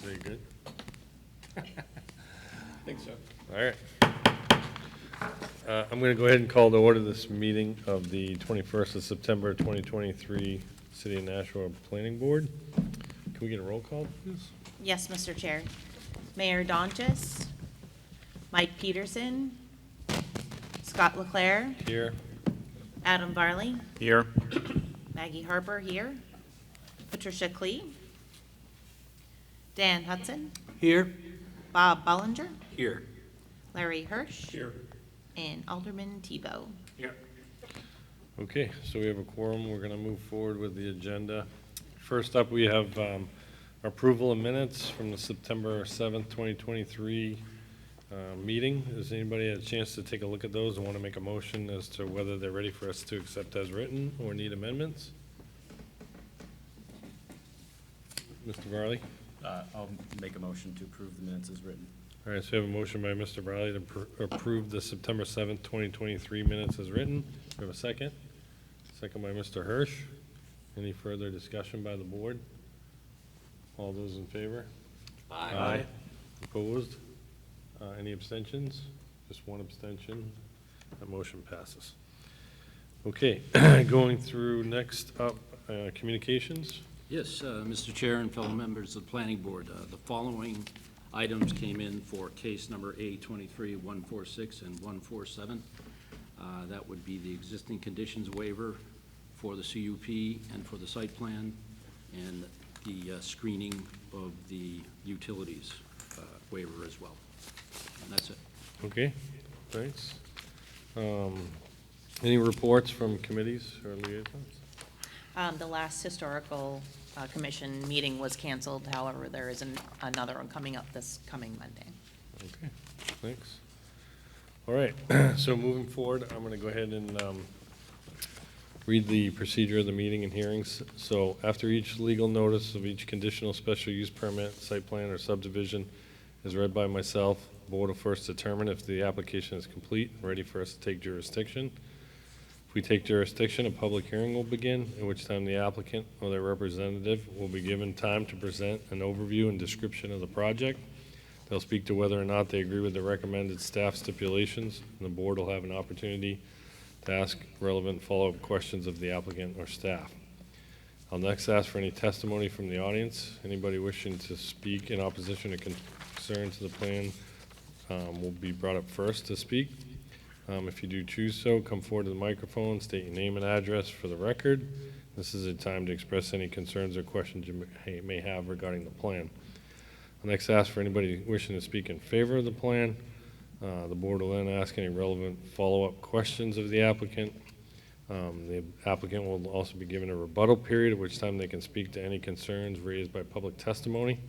Very good. I think so. All right. I'm going to go ahead and call to order this meeting of the 21st of September 2023 City of Nashua Planning Board. Can we get a roll call, please? Yes, Mr. Chair. Mayor Donchis, Mike Peterson, Scott Leclaire, Here. Adam Varley, Here. Maggie Harper here, Patricia Klee, Dan Hudson, Here. Bob Bollinger, Here. Larry Hirsch, Here. and Alderman Tebow. Here. Okay, so we have a quorum. We're going to move forward with the agenda. First up, we have approval of minutes from the September 7th, 2023 meeting. Has anybody had a chance to take a look at those and want to make a motion as to whether they're ready for us to accept as written or need amendments? Mr. Varley? I'll make a motion to approve the minutes as written. All right, so we have a motion by Mr. Varley to approve the September 7th, 2023 minutes as written. We have a second. Second by Mr. Hirsch. Any further discussion by the board? All those in favor? Aye. Opposed? Any abstentions? Just one abstention. That motion passes. Okay, going through next up, communications. Yes, Mr. Chair and fellow members of the Planning Board, the following items came in for case number A23-146 and 147. That would be the existing conditions waiver for the CUP and for the site plan, and the screening of the utilities waiver as well. And that's it. Okay, thanks. Any reports from committees or liaisons? The last historical commission meeting was canceled. However, there is another one coming up this coming Monday. Okay, thanks. All right, so moving forward, I'm going to go ahead and read the procedure of the meeting and hearings. So after each legal notice of each conditional special use permit, site plan, or subdivision is read by myself, the board will first determine if the application is complete and ready for us to take jurisdiction. If we take jurisdiction, a public hearing will begin, at which time the applicant or their representative will be given time to present an overview and description of the project. They'll speak to whether or not they agree with the recommended staff stipulations, and the board will have an opportunity to ask relevant follow-up questions of the applicant or staff. I'll next ask for any testimony from the audience. Anybody wishing to speak in opposition or concern to the plan will be brought up first to speak. If you do choose so, come forward to the microphone, state your name and address for the record. This is a time to express any concerns or questions you may have regarding the plan. I'll next ask for anybody wishing to speak in favor of the plan. The board will then ask any relevant follow-up questions of the applicant. The applicant will also be given a rebuttal period, at which time they can speak to any concerns raised by public testimony.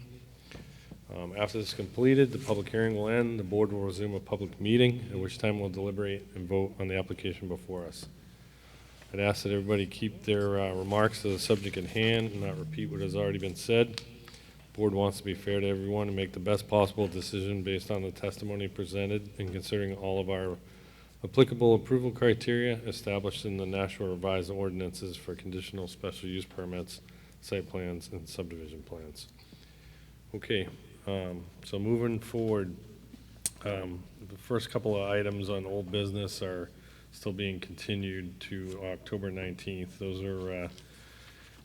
After this is completed, the public hearing will end. The board will resume a public meeting, at which time we'll deliberate and vote on the application before us. I'd ask that everybody keep their remarks to the subject at hand and not repeat what has already been said. The board wants to be fair to everyone and make the best possible decision based on the testimony presented and considering all of our applicable approval criteria established in the Nashua Revised Ordinances for conditional special use permits, site plans, and subdivision plans. Okay. So moving forward, the first couple of items on old business are still being continued to October 19th. Those are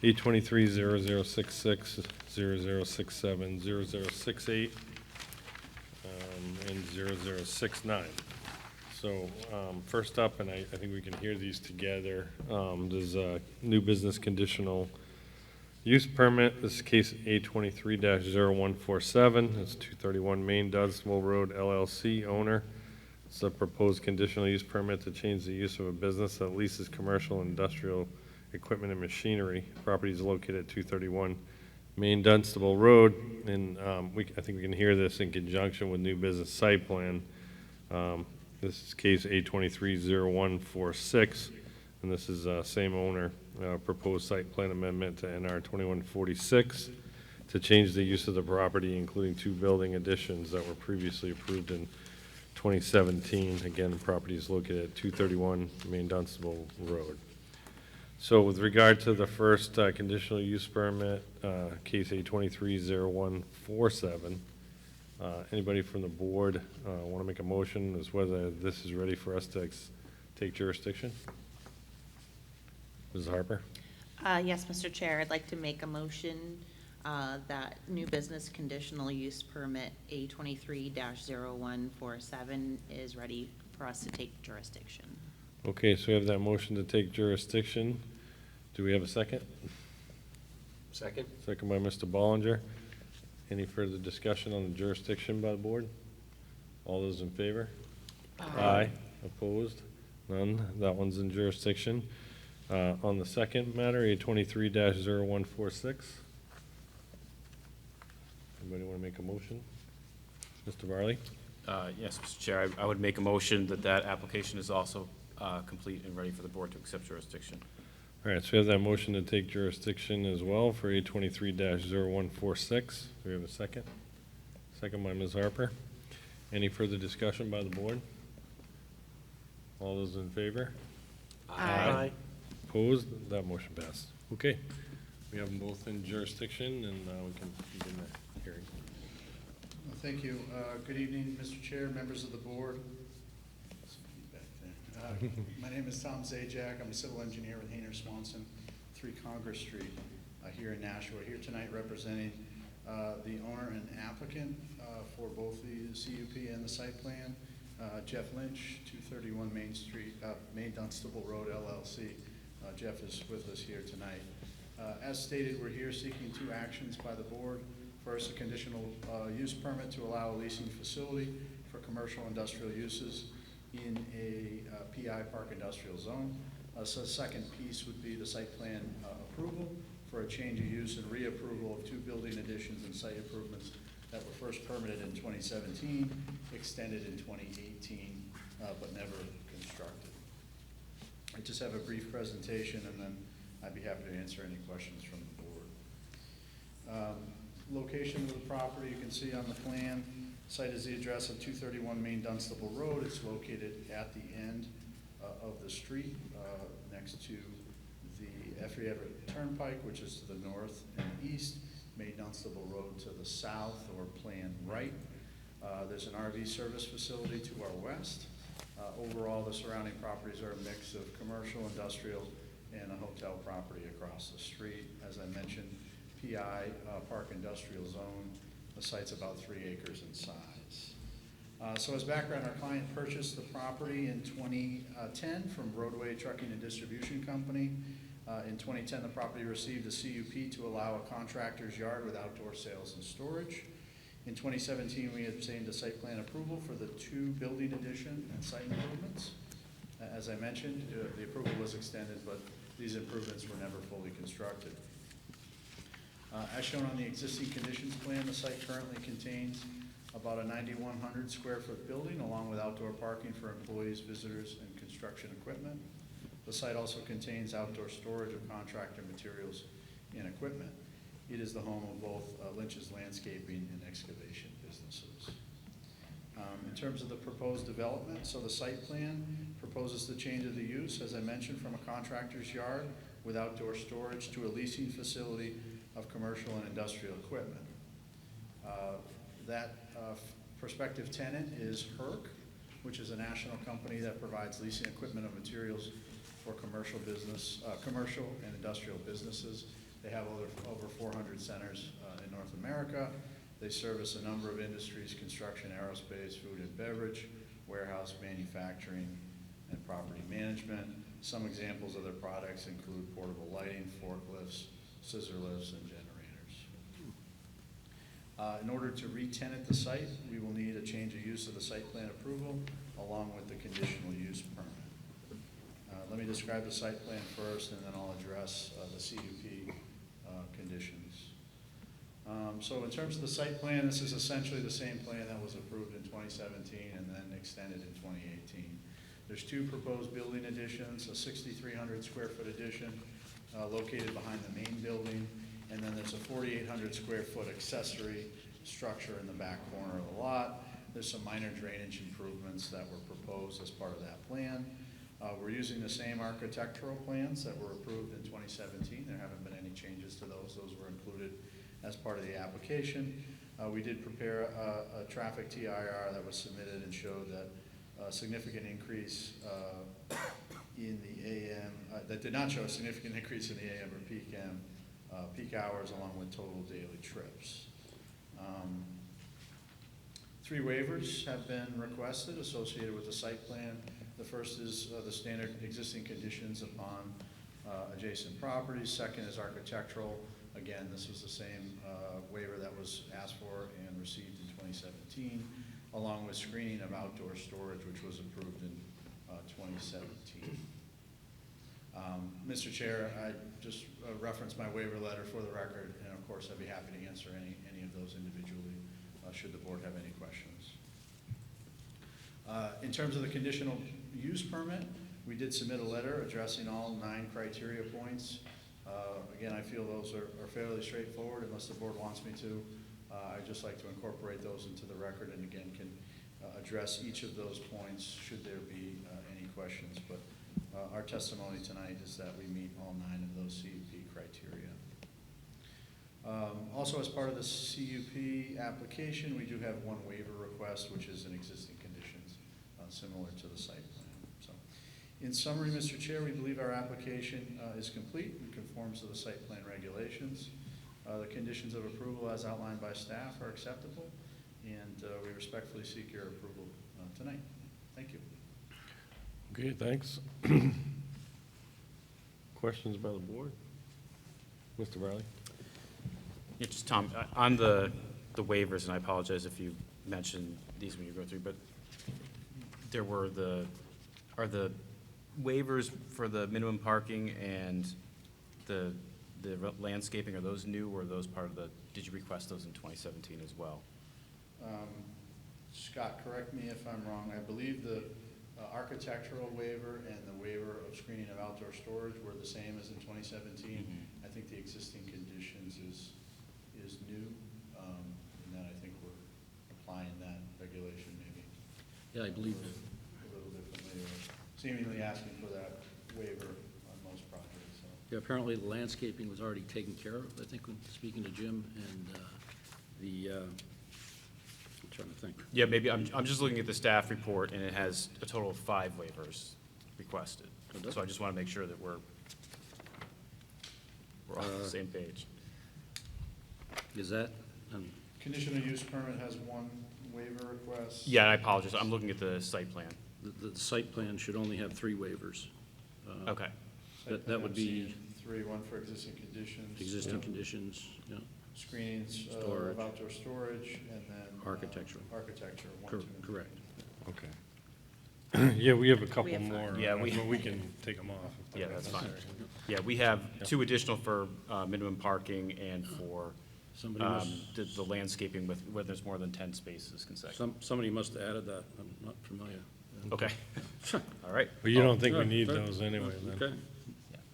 823-0066, 0067, 0068, and 0069. So first up, and I think we can hear these together, there's a new business conditional use permit. This is case A23-0147. It's 231 Main Dunstable Road, LLC owner. It's a proposed conditional use permit to change the use of a business that leases commercial and industrial equipment and machinery. Property is located at 231 Main Dunstable Road, and I think we can hear this in conjunction with new business site plan. This is case A23-0146, and this is same owner. Proposed site plan amendment to NR 2146 to change the use of the property, including two building additions that were previously approved in 2017. Again, the property is located at 231 Main Dunstable Road. So with regard to the first conditional use permit, case A230147, anybody from the board want to make a motion as whether this is ready for us to take jurisdiction? Mrs. Harper? Yes, Mr. Chair, I'd like to make a motion that new business conditional use permit A23-0147 is ready for us to take jurisdiction. Okay, so we have that motion to take jurisdiction. Do we have a second? Second? Second by Mr. Ballinger. Any further discussion on the jurisdiction by the board? All those in favor? Aye. Opposed? None. That one's in jurisdiction. On the second matter, A23-0146. Anybody want to make a motion? Mr. Varley? Yes, Mr. Chair, I would make a motion that that application is also complete and ready for the board to accept jurisdiction. All right, so we have that motion to take jurisdiction as well for A23-0146. Do we have a second? Second by Ms. Harper. Any further discussion by the board? All those in favor? Aye. Opposed? That motion passed. Okay, we have them both in jurisdiction, and we can begin the hearing. Well, thank you. Good evening, Mr. Chair, members of the board. My name is Tom Zajac. I'm a civil engineer with Hayner Swanson, 3 Congress Street, here in Nashua. Here tonight representing the owner and applicant for both the CUP and the site plan, Jeff Lynch, 231 Main Street, Main Dunstable Road, LLC. Jeff is with us here tonight. As stated, we're here seeking 2 actions by the board. First, a conditional use permit to allow a leasing facility for commercial industrial uses in a PI Park Industrial Zone. So the second piece would be the site plan approval for a change of use and reapproval of 2 building additions and site improvements that were first permitted in 2017, extended in 2018, but never constructed. I just have a brief presentation, and then I'd be happy to answer any questions from the board. Location of the property, you can see on the plan. Site is the address of 231 Main Dunstable Road. It's located at the end of the street, next to the Effie Everett Turnpike, which is to the north and east, Main Dunstable Road to the south, or plan right. There's an RV service facility to our west. Overall, the surrounding properties are a mix of commercial, industrial, and a hotel property across the street. As I mentioned, PI Park Industrial Zone. The site's about 3 acres in size. So as background, our client purchased the property in 2010 from Roadway Trucking and Distribution Company. In 2010, the property received a CUP to allow a contractor's yard with outdoor sales and storage. In 2017, we obtained a site plan approval for the 2 building addition and site improvements. As I mentioned, the approval was extended, but these improvements were never fully constructed. As shown on the existing conditions plan, the site currently contains about a 9,100 square foot building along with outdoor parking for employees, visitors, and construction equipment. The site also contains outdoor storage of contractor materials and equipment. It is the home of both Lynch's landscaping and excavation businesses. In terms of the proposed development, so the site plan proposes the change of the use, as I mentioned, from a contractor's yard with outdoor storage to a leasing facility of commercial and industrial equipment. That prospective tenant is HERC, which is a national company that provides leasing equipment and materials for commercial and industrial businesses. They have over 400 centers in North America. They service a number of industries: construction, aerospace, food and beverage, warehouse, manufacturing, and property management. Some examples of their products include portable lighting, forklifts, scissor lifts, and generators. In order to re-tenant the site, we will need a change of use of the site plan approval along with the conditional use permit. Let me describe the site plan first, and then I'll address the CUP conditions. So in terms of the site plan, this is essentially the same plan that was approved in 2017 and then extended in 2018. There's 2 proposed building additions, a 6,300 square foot addition located behind the main building, and then there's a 4,800 square foot accessory structure in the back corner of the lot. There's some minor drainage improvements that were proposed as part of that plan. We're using the same architectural plans that were approved in 2017. There haven't been any changes to those. Those were included as part of the application. We did prepare a traffic TIR that was submitted and showed that a significant increase in the AM, that did not show a significant increase in the AM or peak hours along with total daily trips. 3 waivers have been requested associated with the site plan. The first is the standard existing conditions upon adjacent properties. Second is architectural. Again, this was the same waiver that was asked for and received in 2017, along with screening of outdoor storage, which was approved in 2017. Mr. Chair, I just referenced my waiver letter for the record, and of course, I'd be happy to answer any of those individually, should the board have any questions. In terms of the conditional use permit, we did submit a letter addressing all 9 criteria points. Again, I feel those are fairly straightforward unless the board wants me to. I'd just like to incorporate those into the record and again can address each of those points should there be any questions. But our testimony tonight is that we meet all 9 of those CUP criteria. Also, as part of the CUP application, we do have 1 waiver request, which is an existing conditions similar to the site plan. So, in summary, Mr. Chair, we believe our application is complete and conforms to the site plan regulations. The conditions of approval as outlined by staff are acceptable, and we respectfully seek your approval tonight. Thank you. Okay, thanks. Questions by the board? Mr. Riley? Yeah, just Tom, on the waivers, and I apologize if you mentioned these when you go through, but there were are the waivers for the minimum parking and the landscaping, are those new, or are those part of did you request those in 2017 as well? Scott, correct me if I'm wrong. I believe the architectural waiver and the waiver of screening of outdoor storage were the same as in 2017. Mm-hmm. I think the existing conditions is new, and that I think we're applying that regulation maybe Yeah, I believe, a little differently, or seemingly asking for that waiver on most projects. So. yeah, apparently the landscaping was already taken care of, I think, when speaking to Jim, and I'm trying to think. Yeah, maybe, I'm just looking at the staff report, and it has a total of 5 waivers requested. Oh, does So I it? just want to make sure that we're all on the same page. Is that, Conditional use permit has 1 waiver request. Yeah, I apologize. I'm looking at the site plan. the site plan should only have 3 waivers. Okay. Site that plan would I'm be- seeing 3, 1 for existing conditions. Existing Yeah. conditions, yeah, Screenings Storage. of outdoor storage, and then. Architectural. Architecture, 1, 2, and 3. correct. Okay. Yeah, we have a couple have more. 5. Yeah, but we can take them off. if Yeah, they're that's fine. necessary. Yeah, we have 2 additional for minimum parking and for Somebody must, the landscaping with, where there's more than 10 spaces consecutive. somebody must have added that, I'm not familiar. Okay. All right. But you don't think we Good, need good. those anyway, then? Okay,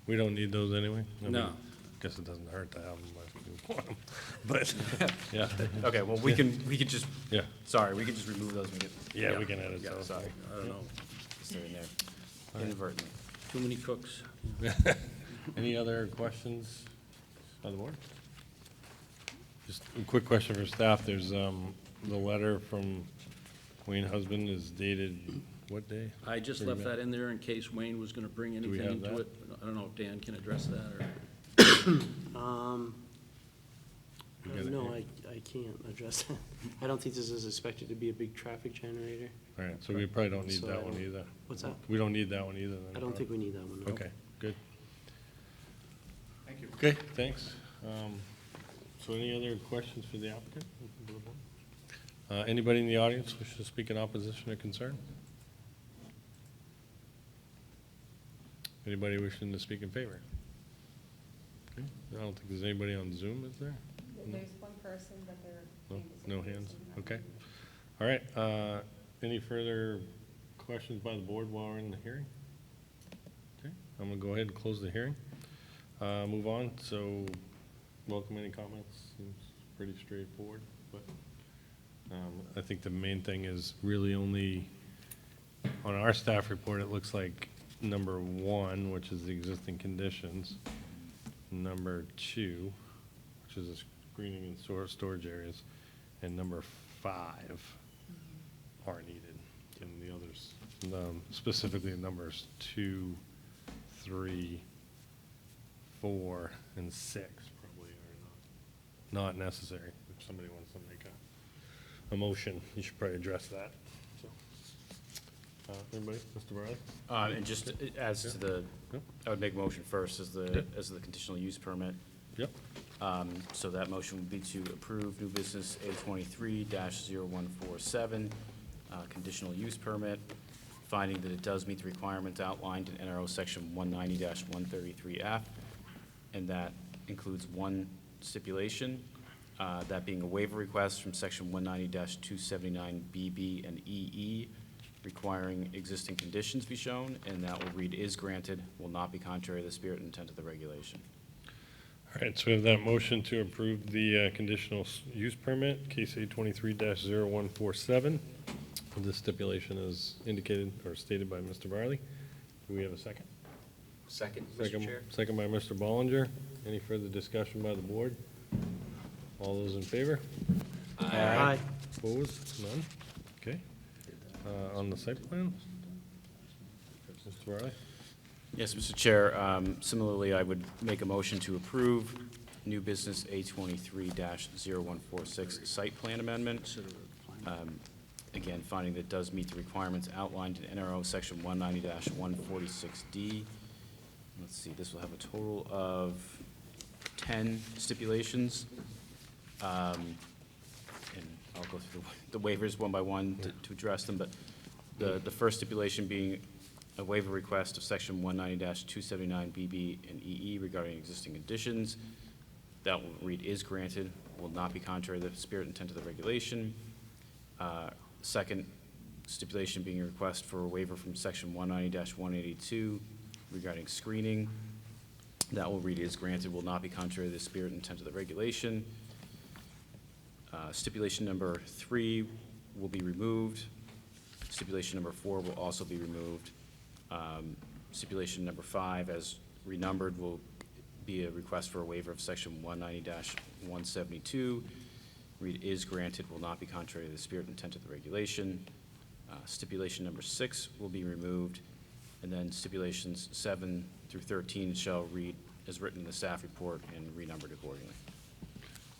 We don't need those anyway? I mean, No. Guess it doesn't hurt to have them if you want them, but, yeah, Okay, well, we can just, yeah, sorry, we can just remove those and get. yeah, we can edit Yeah, those. sorry. I don't know, Just they're in there inadvertently. too many cooks. Any other questions by the board? Just a quick question for staff. There's, the letter from Wayne Husband is dated what day? I just Pretty left bad. that in there in case Wayne was gonna bring Do we anything have into that? it. I don't know if Dan can address that, or, You got it, No, yeah. I can't address that. I don't think this is expected to be a big traffic generator. All right, so we probably don't need So that I one don't- either. What's that? We don't need that one either, then? I don't think we need that one. no. Okay, good. Thank you. Okay, thanks. So any other questions for the applicant? Anybody in the audience wish to speak in opposition or concern? Anybody wishing to speak in favor? Okay, I don't think there's anybody on Zoom, is there? There's 1 person, but their No, hand is no raised hands, and not- okay. All right, any further questions by the board while we're in the hearing? Okay, I'm gonna go ahead and close the hearing. Move on, so welcome any comments, seems pretty straightforward, but I think the main thing is really only, on our staff report, it looks like number 1, which is the existing conditions, number 2, which is the screening and storage areas, and number 5 are needed. And the others, specifically numbers 2, 3, 4, and 6 probably are not necessary. If somebody wants to make a motion, you should probably address that. So, anybody, Mr. Barley? And just as to the, Yep. I would make a motion first as Yep. the conditional use permit. Yep. So that motion would be to approve new business A23-0147, conditional use permit, finding that it does meet the requirements outlined in NRO section 190-133F, and that includes one stipulation, that being a waiver request from section 190-279BB and EE, requiring existing conditions be shown, and that will read is granted, will not be contrary to the spirit and intent of the regulation. All right, so we have that motion to approve the conditional use permit, case A23-0147. This stipulation is indicated or stated by Mr. Barley. Do we have a second? Second, Mr. Chair. Second by Mr. Bollinger. Any further discussion by the board? All those in favor? Aye. Opposed? None? Okay. On the site plan? Mr. Barley? Yes, Mr. Chair, similarly, I would make a motion to approve new business A23-0146 site plan amendment. Again, finding that it does meet the requirements outlined in NRO section 190-146D. Let's see, this will have a total of 10 stipulations. And I'll go through the waivers one by one to address them, but the first stipulation being a waiver request of section 190-279BB and EE regarding existing conditions. That will read is granted, will not be contrary to the spirit and intent of the regulation. Second stipulation being a request for a waiver from section 190-182 regarding screening. That will read is granted, will not be contrary to the spirit and intent of the regulation. Stipulation number 3 will be removed. Stipulation number 4 will also be removed. Stipulation number 5, as renumbered, will be a request for a waiver of section 190-172. Read is granted, will not be contrary to the spirit and intent of the regulation. Stipulation number 6 will be removed, and then stipulations 7 through 13 shall read as written in the staff report and renumbered accordingly.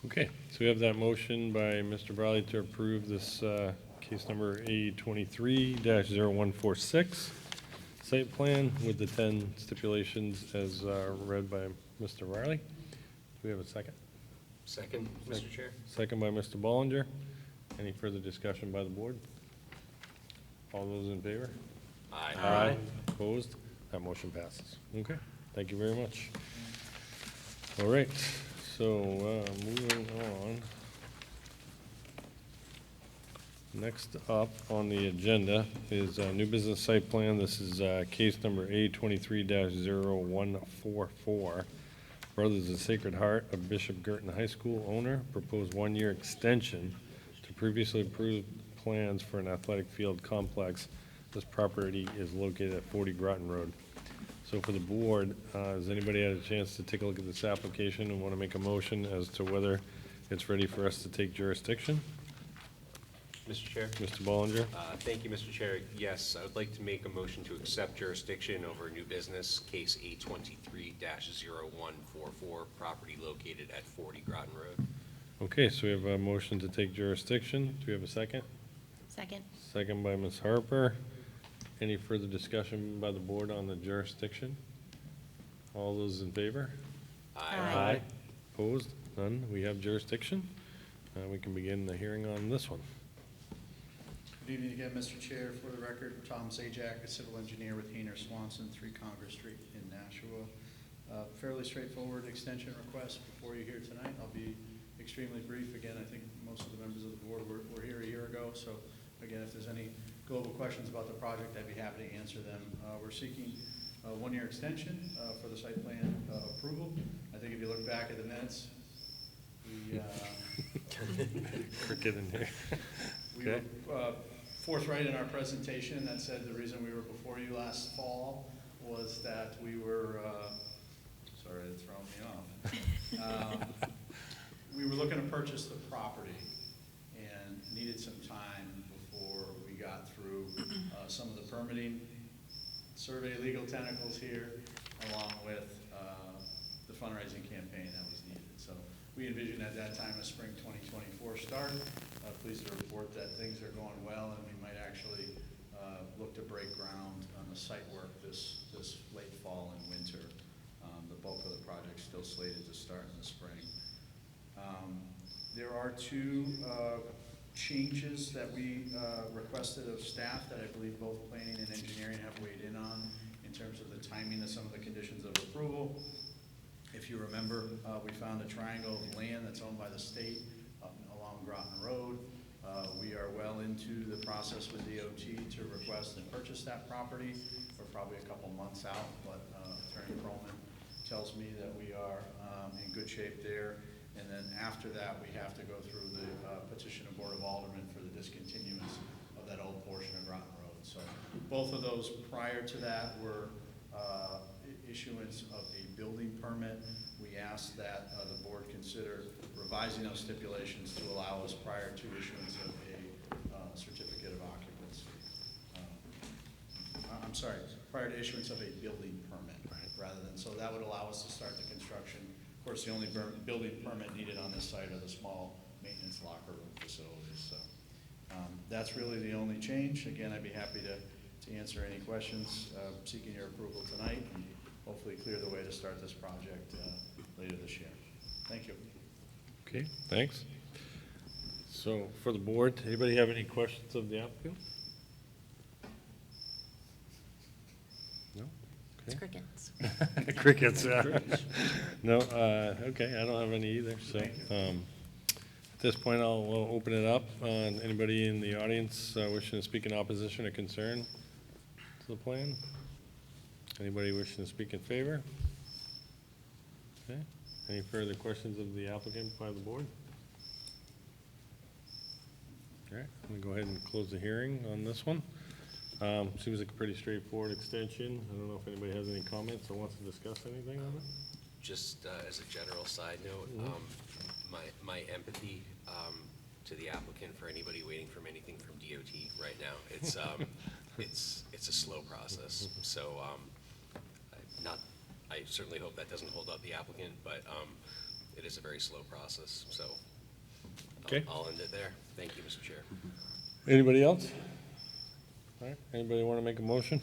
Okay, so we have that motion by Mr. Barley to approve this case number A23-0146 site plan with the 10 stipulations as read by Mr. Riley. Do we have a second? Second, Mr. Chair. Second by Mr. Bollinger. Any further discussion by the board? All those in favor? Aye. Opposed? That motion passes. Okay, thank you very much. All right, so moving on. Next up on the agenda is new business site plan. This is case number A23-0144. Brothers of Sacred Heart of Bishop Girton High School owner, proposed one-year extension to previously approved plans for an athletic field complex. This property is located at 40 Groton Road. So for the board, has anybody had a chance to take a look at this application and want to make a motion as to whether it's ready for us to take jurisdiction? Mr. Chair. Mr. Bollinger? Thank you, Mr. Chair. Yes, I would like to make a motion to accept jurisdiction over new business, case A23-0144, property located at 40 Groton Road. Okay, so we have a motion to take jurisdiction. Do we have a second? Second? Second by Ms. Harper. Any further discussion by the board on the jurisdiction? All those in favor? Aye. Opposed? None. We have jurisdiction. We can begin the hearing on this one. Good evening again, Mr. Chair. For the record, Tom Zajac, a civil engineer with Hayner Swanson, 3 Congress Street in Nashua. Fairly straightforward extension request before you here tonight. I'll be extremely brief. Again, I think most of the members of the board were here a year ago, so again, if there's any global questions about the project, I'd be happy to answer them. We're seeking a 1-year extension for the site plan approval. I think if you look back at the minutes, we Cricket in here. we were forthright in our presentation that said the reason we were before you last fall was that we were, sorry to throw me off. We were looking to purchase the property and needed some time before we got through some of the permitting, survey legal tentacles here, along with the fundraising campaign that was needed. So we envisioned at that time a spring 2024 start. Pleased to report that things are going well, and we might actually look to break ground on the site work this late fall and winter. The bulk of the project still slated to start in the spring. There are two changes that we requested of staff that I believe both planning and engineering have weighed in on in terms of the timing of some of the conditions of approval. If you remember, we found a triangle of land that's owned by the state along Groton Road. We are well into the process with DOT to request and purchase that property. We're probably a couple months out, but Attorney Perlman tells me that we are in good shape there. And then after that, we have to go through the petition of Board of Aldermen for the discontinuance of that old portion of Groton Road. So both of those prior to that were issuance of a building permit. We asked that the board consider revising those stipulations to allow us prior to issuance of a certificate of occupancy. I'm sorry, prior to issuance of a building permit, rather than, so that would allow us to start the construction. Of course, the only building permit needed on this site are the small maintenance locker room facilities. So that's really the only change. Again, I'd be happy to answer any questions, seeking your approval tonight, and hopefully clear the way to start this project later this year. Thank you. Okay, thanks. So for the board, anybody have any questions of the applicant? No? It's Okay. crickets. Crickets, no, okay, I don't have any either, so, at this point, I'll open it up. Anybody in the audience wishing to speak in opposition or concern to the plan? Anybody wishing to speak in favor? Okay, any further questions of the applicant by the board? All right, I'm gonna go ahead and close the hearing on this one. Seems like a pretty straightforward extension. I don't know if anybody has any comments or wants to discuss anything on it. Just as a general side note, my empathy to the applicant for anybody waiting for anything from DOT right now. It's it's a slow process. So I certainly hope that doesn't hold up the applicant, but it is a very slow process. So Okay. I'll end it there. Thank you, Mr. Chair. Anybody else? All right, anybody want to make a motion?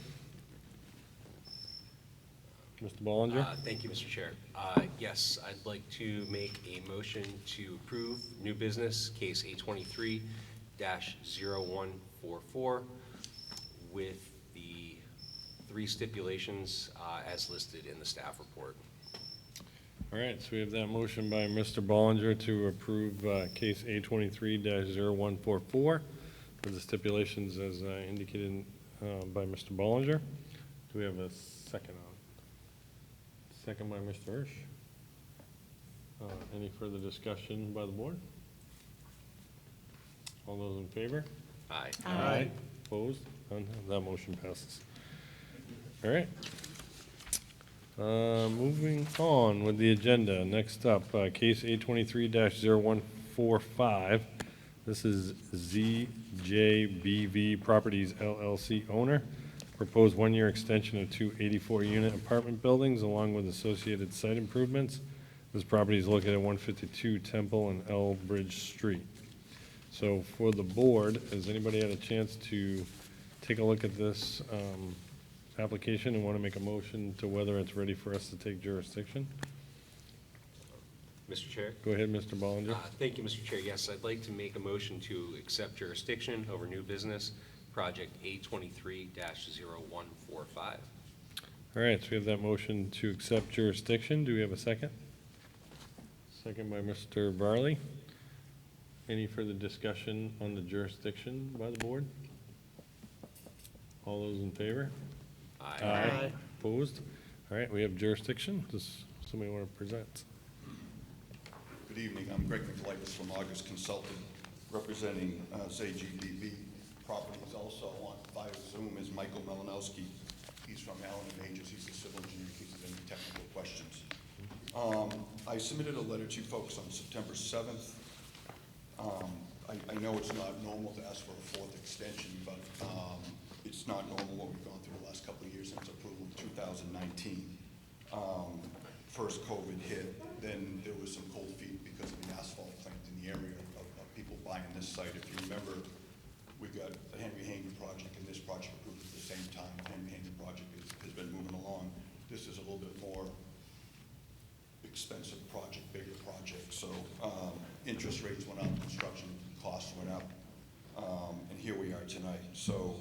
Mr. Ballinger? Thank you, Mr. Chair. Yes, I'd like to make a motion to approve new business, case 823-0144, with the 3 stipulations as listed in the staff report. All right, so we have that motion by Mr. Ballinger to approve case A23-0144 with the stipulations as indicated by Mr. Ballinger. Do we have a second on it? Second by Mr. Hirsch. Any further discussion by the board? All those in favor? Aye. Aye. Opposed? None? That motion passes. All right. Moving on with the agenda. Next up, case 823-0145. This is ZJBV Properties LLC owner. Proposed 1-year extension of 2 84-unit apartment buildings along with associated site improvements. This property is located at 152 Temple and L Bridge Street. So for the board, has anybody had a chance to take a look at this application and want to make a motion to whether it's ready for us to take jurisdiction? Mr. Chair? Go ahead, Mr. Ballinger. Thank you, Mr. Chair. Yes, I'd like to make a motion to accept jurisdiction over new business, project 823-0145. All right, so we have that motion to accept jurisdiction. Do we have a second? Second by Mr. Varley. Any further discussion on the jurisdiction by the board? All those in favor? Aye. Opposed? All right, we have jurisdiction. Does somebody want to present? Good evening. I'm Greg McLeod from August Consulting, representing ZGBB Properties. Also on via Zoom is Michael Melanowski. He's from Allen and Majors. He's a civil engineer in case there's any technical questions. I submitted a letter to you folks on September 7th. I know it's not normal to ask for a fourth extension, but it's not normal what we've gone through the last couple of years since approval in 2019. First COVID hit, then there was some cold feet because of the asphalt plant in the area of people buying this site. If you remember, we got the Henry Hayden project and this project approved at the same time. The Henry Hayden project has been moving along. This is a little bit more expensive project, bigger project. So interest rates went up, construction costs went up, and here we are tonight. So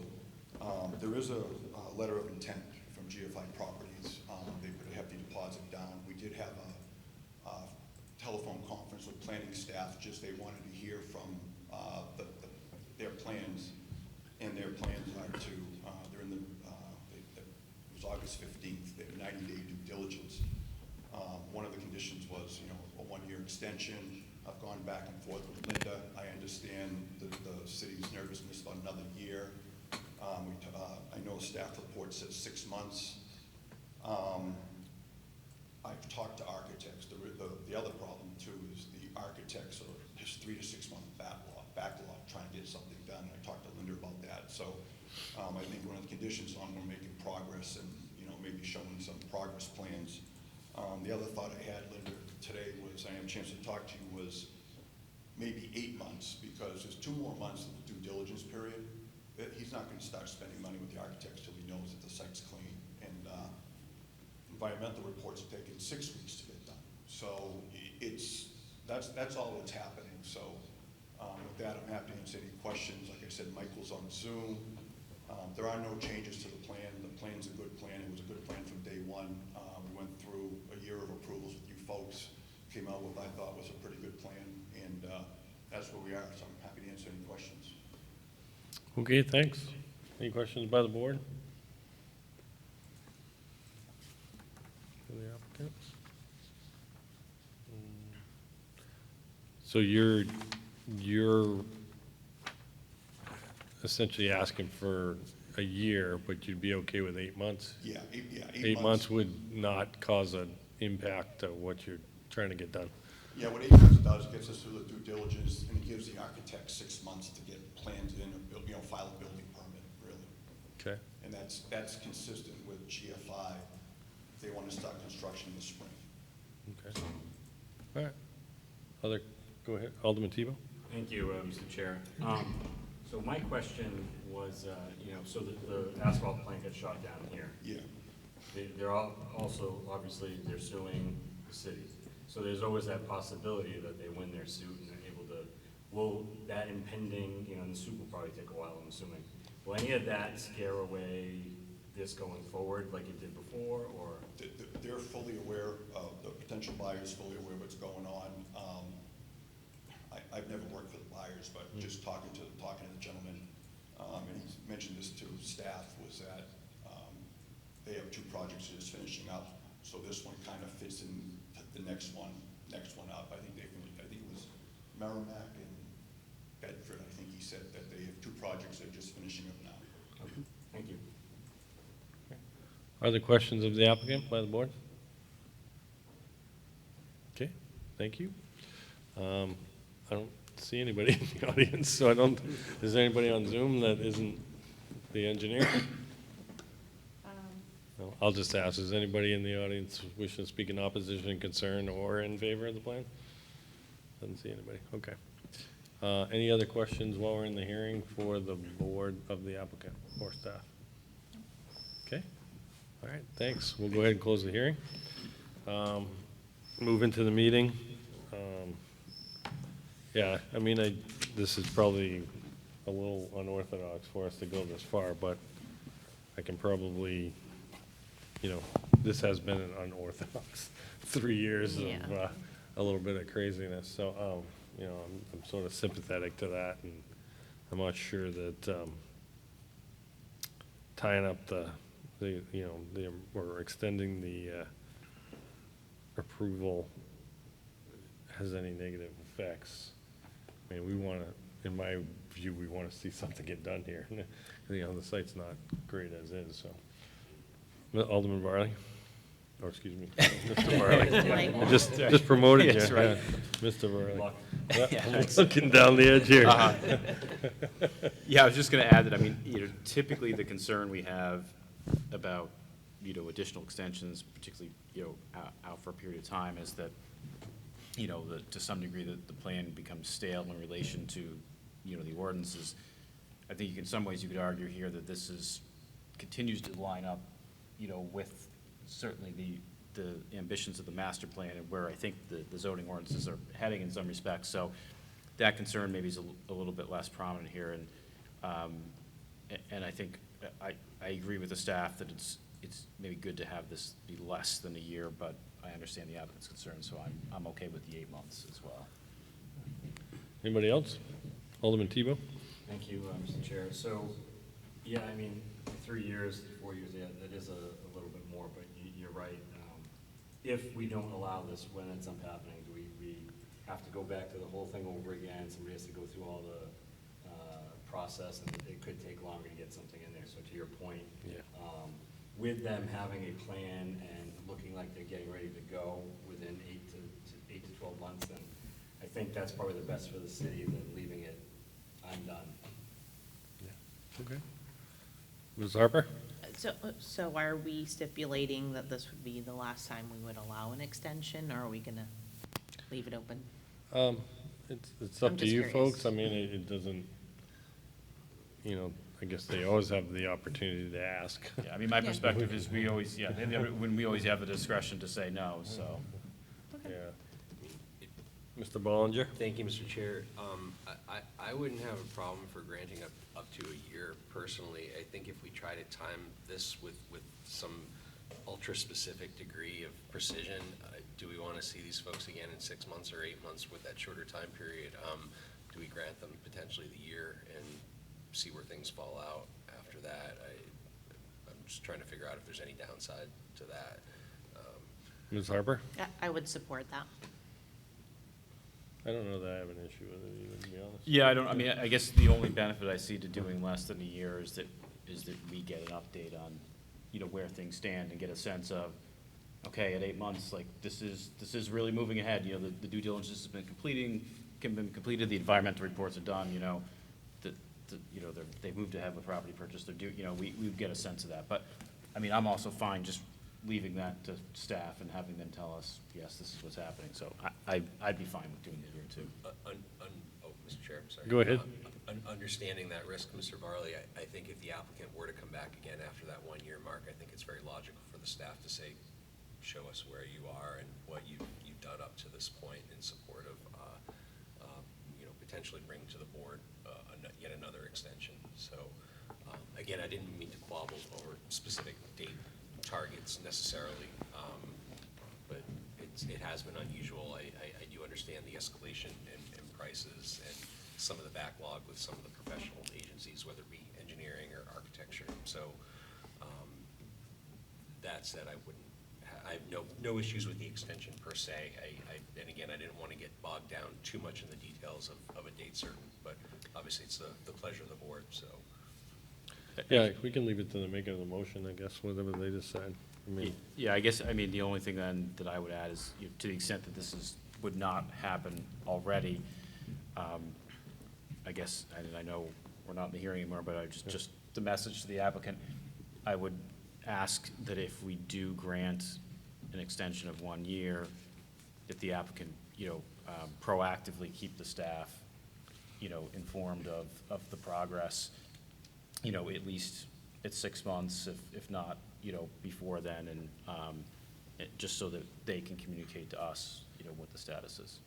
there is a letter of intent from GFI Properties. They put a hefty deposit down. We did have a telephone conference with planning staff. Just they wanted to hear from their plans, and their plans are to. They're in the. It was August 15th. They have 90-day due diligence. One of the conditions was, a one-year extension. I've gone back and forth with Linda. I understand the city's nervousness about another year. I know a staff report says 6 months. I've talked to architects. The other problem too is the architects are just 3 to 6 month backlog trying to get something done. I talked to Linda about that. So I think one of the conditions on we're making progress and maybe showing some progress plans. The other thought I had, Linda, today was I had a chance to talk to you was maybe 8 months, because there's 2 more months of the due diligence period. He's not going to start spending money with the architects till he knows that the site's clean. And environmental reports are taking 6 weeks to get done. So that's all that's happening. So with that, I'm happy to answer any questions. Like I said, Michael's on Zoom. There are no changes to the plan. The plan's a good plan. It was a good plan from day one. We went through a year of approvals with you folks, came out with what I thought was a pretty good plan, and that's where we are. So I'm happy to answer any questions. Okay, thanks. Any questions by the board? For the applicant? So you're essentially asking for a year, but you'd be okay with 8 months? Yeah, 8 months would not cause an impact to what you're trying to get done? Yeah, what 8 months does, gets us through the due diligence, and it gives the architect 6 months to get plans in, or file a building permit, really. Okay. And that's consistent with GFI. They want to start construction in the spring. Okay. All right. Go ahead, Alderman Tebow. Thank you, Mr. Chair. So my question was, so the asphalt plant got shot down here. Yeah. They're also, obviously, they're suing the city. So there's always that possibility that they win their suit and they're able to, will that impending, and the suit will probably take a while, I'm assuming. Will any of that scare away this going forward like it did before, or? They're fully aware of, the potential buyers fully aware of what's going on. I've never worked for the buyers, but just talking to the gentleman, and he mentioned this to staff, was that they have 2 projects they're just finishing up. So this one kind of fits in the next one up. I think it was Merrimack and Bedford. I think he said that they have 2 projects they're just finishing up now. Okay. Thank you. Are there questions of the applicant by the board? Okay, thank you. I don't see anybody in the audience, so is there anybody on Zoom that isn't the engineer? No, I'll just ask, is anybody in the audience wishing to speak in opposition, concern, or in favor of the plan? Doesn't see anybody, okay. Any other questions while we're in the hearing for the board of the applicant or staff? Okay, all right, thanks. We'll go ahead and close the hearing. Move into the meeting. Yeah, I mean, this is probably a little unorthodox for us to go this far, but I can probably, this has been an unorthodox 3 years of a little bit of craziness. So, I'm sort of sympathetic to that, and I'm not sure that tying up or extending the approval has any negative effects. I mean, we want to, in my view, we want to see something get done here. The site's not great as is, so. Alderman Varley? Or, excuse me, Mr. Varley. Like- Just promoted you, That's right. yeah. Mr. Varley. Yeah, Yeah, I'm thanks. looking down the edge here. Yeah, I was just gonna add that, I mean, typically the concern we have about, additional extensions, particularly, out for a period of time, is that, that to some degree, the plan becomes stale in relation to, the ordinances. I think in some ways you could argue here that this continues to line up, with certainly the ambitions of the master plan and where I think the zoning ordinances are heading in some respects. So that concern maybe is a little bit less prominent here. And I think I agree with the staff that it's maybe good to have this be less than a year, but I understand the applicant's concern, so I'm okay with the 8 months as well. Anybody else? Alderman Tebow? Thank you, Mr. Chair. So, yeah, I mean, 3 years, 4 years, yeah, that is a little bit more, but you're right. If we don't allow this, when it ends up happening, do we have to go back to the whole thing over again? Somebody has to go through all the process, and it could take longer to get something in there. So to your point, Yeah. with them having a plan and looking like they're getting ready to go within 8 to 12 months, then I think that's probably the best for the city than leaving it undone. Okay. Ms. Harper? So are we stipulating that this would be the last time we would allow an extension, or are we gonna leave it open? It's up I'm to just you curious. folks. I mean, it doesn't, I guess they always have the opportunity to ask. Yeah, I mean, my Yeah. perspective is we always, when we always have the discretion to say no, so. Yeah. Mr. Ballinger? Thank you, Mr. Chair. I wouldn't have a problem for granting up to a year personally. I think if we try to time this with some ultra-specific degree of precision, do we want to see these folks again in 6 months or 8 months with that shorter time period? Do we grant them potentially the year and see where things fall out after that? I'm just trying to figure out if there's any downside to that. Ms. Harper? I would support that. I don't know that I have an issue with it either, to be honest. Yeah, I guess the only benefit I see to doing less than a year is that we get an update on, where things stand and get a sense of, okay, at 8 months, like, this is really moving ahead, the due diligence has been completed, the environmental reports are done, they've moved ahead with property purchase, we get a sense of that. But, I mean, I'm also fine just leaving that to staff and having them tell us, yes, this is what's happening. So I'd be fine with doing the year too. Mr. Chair, I'm sorry. Go ahead. Understanding that risk, Mr. Varley, I think if the applicant were to come back again after that 1 year mark, I think it's very logical for the staff to say, show us where you are and what you've done up to this point in support of, potentially bring to the board yet another extension. So, again, I didn't mean to quabble over specific date targets necessarily, but it has been unusual. I do understand the escalation in prices and some of the backlog with some of the professional agencies, whether it be engineering or architecture. So that said, I have no issues with the extension per se. And again, I didn't want to get bogged down too much in the details of a date certain, but obviously it's the pleasure of the board, so. Yeah, we can leave it to the maker of the motion, I guess, whatever they decide. I mean, Yeah, I guess, the only thing then that I would add is, to the extent that this would not happen already, I guess, and I know we're not in the hearing anymore, but just the message to the applicant, I would ask that if we do grant an extension of 1 year, if the applicant, proactively keep the staff, informed of the progress, at least at 6 months, if not, before then, and just so that they can communicate to us, what the status is.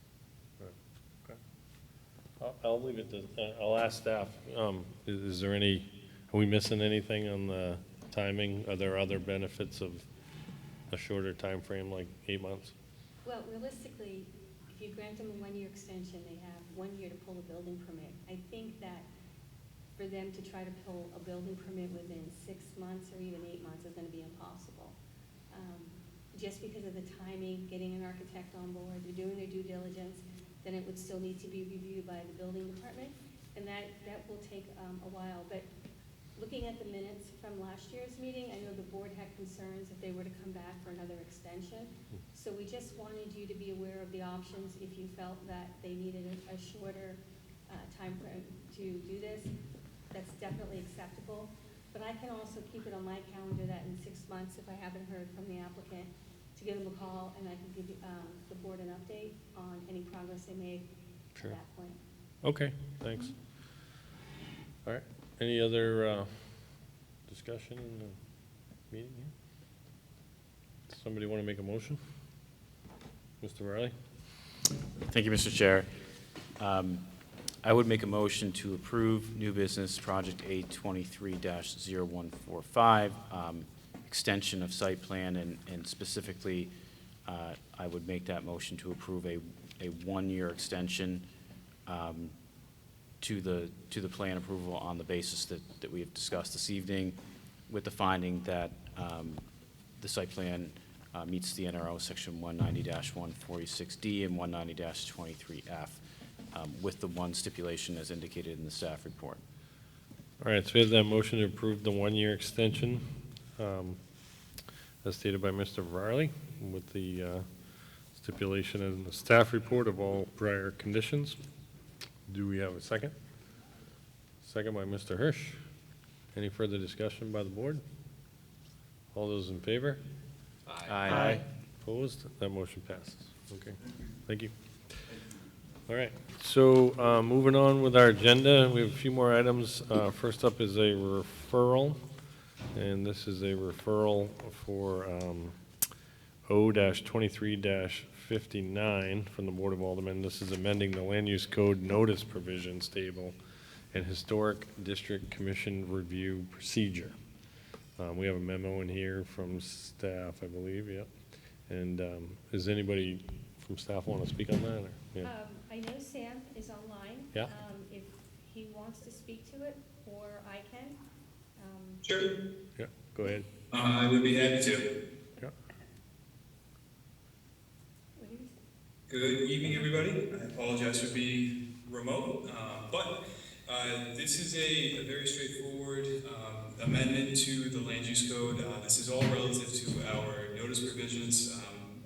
I'll leave it to, I'll ask staff, is there any, are we missing anything on the timing? Are there other benefits of a shorter time frame, like 8 months? Well, realistically, if you grant them a 1 year extension, they have 1 year to pull a building permit. I think that for them to try to pull a building permit within 6 months or even 8 months is gonna be impossible. Just because of the timing, getting an architect on board, they're doing their due diligence, then it would still need to be reviewed by the building department, and that will take a while. But looking at the minutes from last year's meeting, I know the board had concerns if they were to come back for another extension. So we just wanted you to be aware of the options if you felt that they needed a shorter timeframe to do this. That's definitely acceptable. But I can also keep it on my calendar that in 6 months, if I haven't heard from the applicant, to give them a call, and I can give the board an update on any progress they made Sure. at that point. Okay, thanks. All right, any other discussion in the meeting here? Somebody want to make a motion? Mr. Riley? Thank you, Mr. Chair. I would make a motion to approve new business project A23-0145, extension of site plan, and specifically, I would make that motion to approve a one-year extension to the plan approval on the basis that we have discussed this evening, with the finding that the site plan meets the NRO section 190-146D and 190-23F, with the one stipulation as indicated in the staff report. All right, so we have that motion to approve the one-year extension, as stated by Mr. Riley, with the stipulation in the staff report of all prior conditions. Do we have a second? Second by Mr. Hirsch. Any further discussion by the board? All those in favor? Aye. Opposed? That motion passes. Okay, thank you. All right, so moving on with our agenda, we have a few more items. First up is a referral, and this is a referral for O-23-59 from the Board of Aldermen. This is amending the Land Use Code notice provisions table and Historic District Commission review procedure. We have a memo in here from staff, I believe, yep. And does anybody from staff want to speak on that? Or? Yeah. I know Sam is online. Yeah. If he wants to speak to it, or I can. Sure. Yeah, go ahead. I would be happy to. Yeah. What do you say? Good evening, everybody. I apologize for being remote, but this is a very straightforward amendment to the land use code. This is all relative to our notice provisions.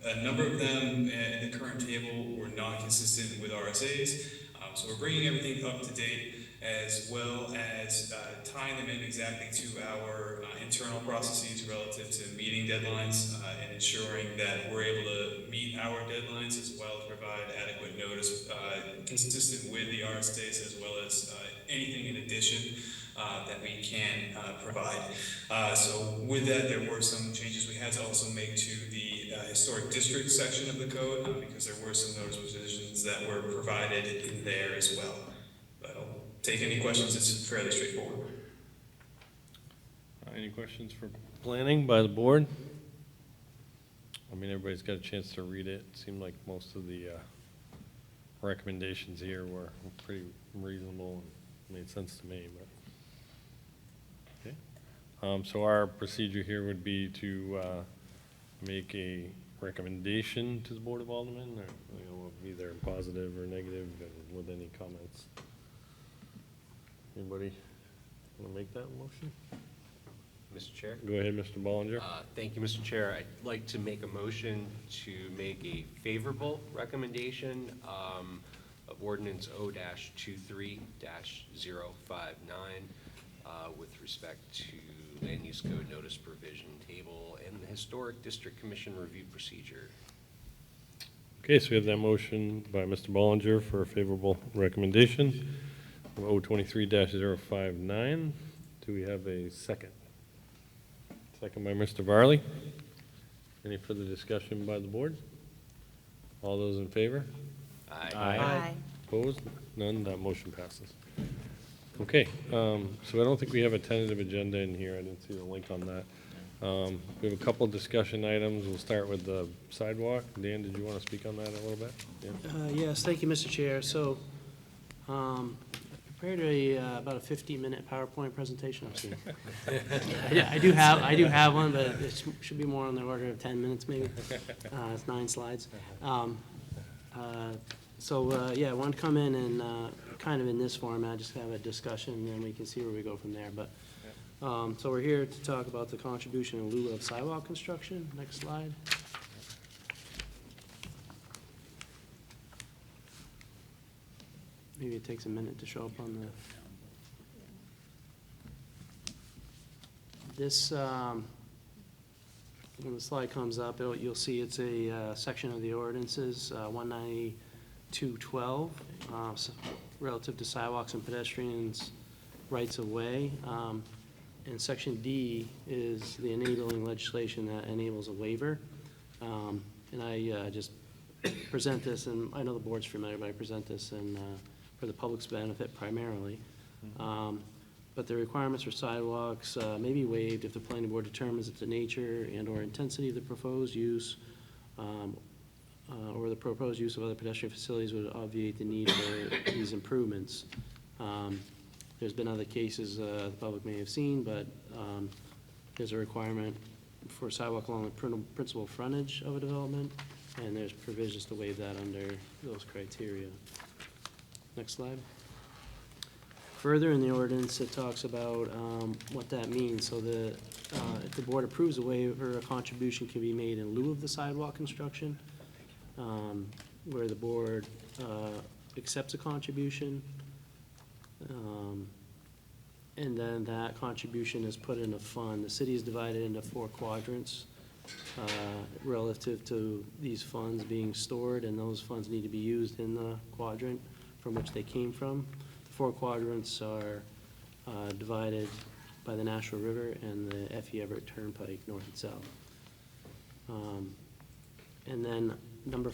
A number of them in the current table were not consistent with RSAs, so we're bringing everything up to date, as well as tying them in exactly to our internal processes relative to meeting deadlines and ensuring that we're able to meet our deadlines, as well as provide adequate notice consistent with the RSAs, as well as anything in addition that we can provide. So with that, there were some changes we had to also make to the historic district section of the code, because there were some notice provisions that were provided in there as well. But I'll take any questions. It's fairly straightforward. Any questions for planning by the board? I mean, everybody's got a chance to read it. It seemed like most of the recommendations here were pretty reasonable and made sense to me, but. Okay. So our procedure here would be to make a recommendation to the Board of Aldermen, or either positive or negative, and with any comments. Anybody want to make that motion? Mr. Chair? Go ahead, Mr. Bollinger. Thank you, Mr. Chair. I'd like to make a motion to make a favorable recommendation of ordinance O-23-059 with respect to land use code notice provision table and the Historic District Commission review procedure. Okay, so we have that motion by Mr. Bollinger for a favorable recommendation of O-23-059. Do we have a second? Second by Mr. Varley. Any further discussion by the board? All those in favor? Aye. Opposed? None. That motion passes. Okay, so I don't think we have a tentative agenda in here. I didn't see the link on that. We have a couple of discussion items. We'll start with the sidewalk. Dan, did you want to speak on that a little bit? Yeah. Yes, thank you, Mr. Chair. So, I prepared about a 15-minute PowerPoint presentation. Yeah, I do have one, but it should be more on the order of 10 minutes, maybe. It's 9 slides. Yeah, I want to come in and kind of in this format, just have a discussion, and then we can see where we go from there. But So we're here to talk about the contribution in lieu of sidewalk construction. Next slide. Maybe it takes a minute to show up on the. This, when the slide comes up, you'll see it's a section of the ordinances, 19212, relative to sidewalks and pedestrians' rights of way. And section D is the enabling legislation that enables a waiver. And I just present this, and I know the board's familiar, but I present this for the public's benefit primarily. But the requirements for sidewalks may be waived if the planning board determines that the nature and/or intensity of the proposed use or the proposed use of other pedestrian facilities would obviate the need for these improvements. There's been other cases the public may have seen, but there's a requirement for sidewalk along the principal frontage of a development, and there's provisions to waive that under those criteria. Next slide. Further in the ordinance, it talks about what that means. So if the board approves a waiver, a contribution can be made in lieu of the sidewalk construction, where the board accepts a contribution, and then that contribution is put in a fund. The city is divided into 4 quadrants relative to these funds being stored, and those funds need to be used in the quadrant from which they came from. 4 quadrants are divided by the Nashua River and the F.E. Everett Turnpike, north and south. And then under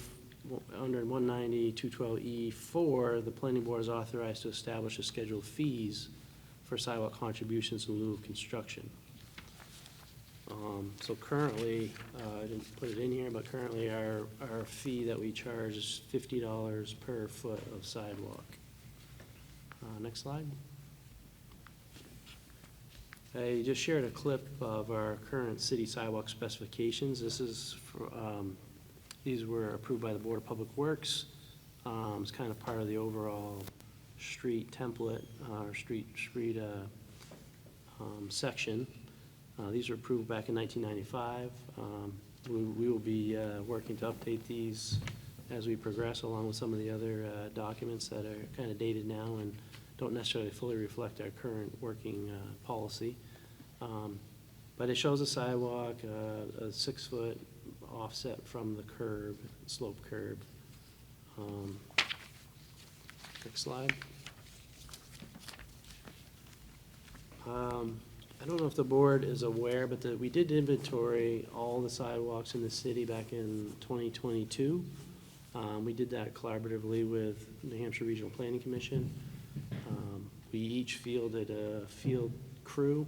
190-212E4, the planning board is authorized to establish a schedule of fees for sidewalk contributions in lieu of construction. So currently, I didn't put it in here, but currently our fee that we charge is $50 per foot of sidewalk. Next slide. I just shared a clip of our current city sidewalk specifications. This is for, these were approved by the Board of Public Works. It's kind of part of the overall street template, or street section. These were approved back in 1995. We will be working to update these as we progress, along with some of the other documents that are kind of dated now and don't necessarily fully reflect our current working policy. But it shows a sidewalk, a 6-foot offset from the curb, slope curb. Next slide. I don't know if the board is aware, but we did inventory all the sidewalks in the city back in 2022. We did that collaboratively with New Hampshire Regional Planning Commission. We each fielded a field crew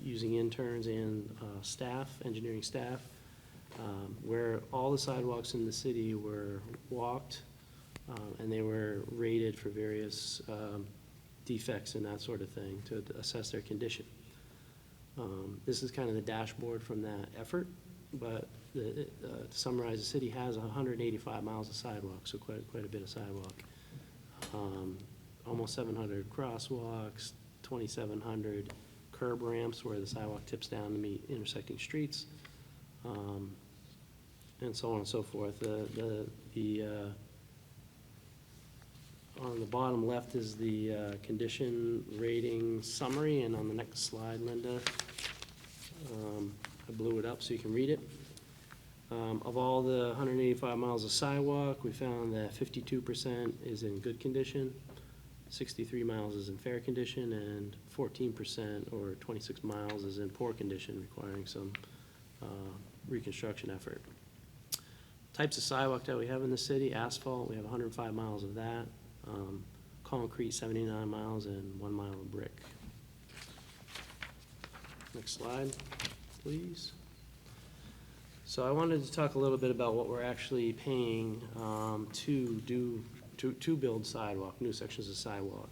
using interns and staff, engineering staff, where all the sidewalks in the city were walked, and they were rated for various defects and that sort of thing to assess their condition. This is kind of the dashboard from that effort, but to summarize, the city has 185 miles of sidewalk, so quite a bit of sidewalk. Almost 700 crosswalks, 2,700 curb ramps where the sidewalk tips down to meet intersecting streets, and so on and so forth. On the bottom left is the condition rating summary, and on the next slide, Linda, I blew it up so you can read it. Of all the 185 miles of sidewalk, we found that 52% is in good condition, 63 miles is in fair condition, and 14%, or 26 miles, is in poor condition, requiring some reconstruction effort. Types of sidewalk that we have in the city: asphalt, we have 105 miles of that, concrete 79 miles, and 1 mile of brick. Next slide, please. So I wanted to talk a little bit about what we're actually paying to build sidewalk, new sections of sidewalk.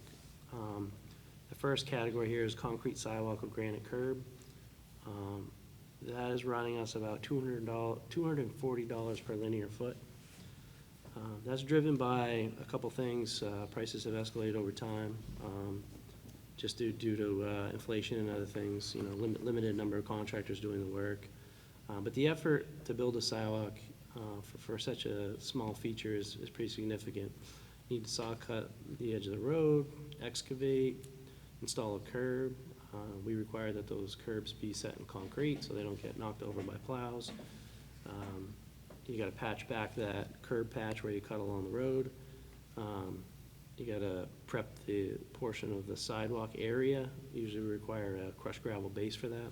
The first category here is concrete sidewalk with granite curb. That is running us about $240 per linear foot. That's driven by a couple things. Prices have escalated over time. just due to inflation and other things, you know, limited number of contractors doing the work. But the effort to build a sidewalk for such a small feature is pretty significant. You need to saw cut the edge of the road, excavate, install a curb. We require that those curbs be set in concrete so they don't get knocked over by plows. You gotta patch back that curb patch where you cut along the road. You gotta prep the portion of the sidewalk area. Usually we require a crushed gravel base for that.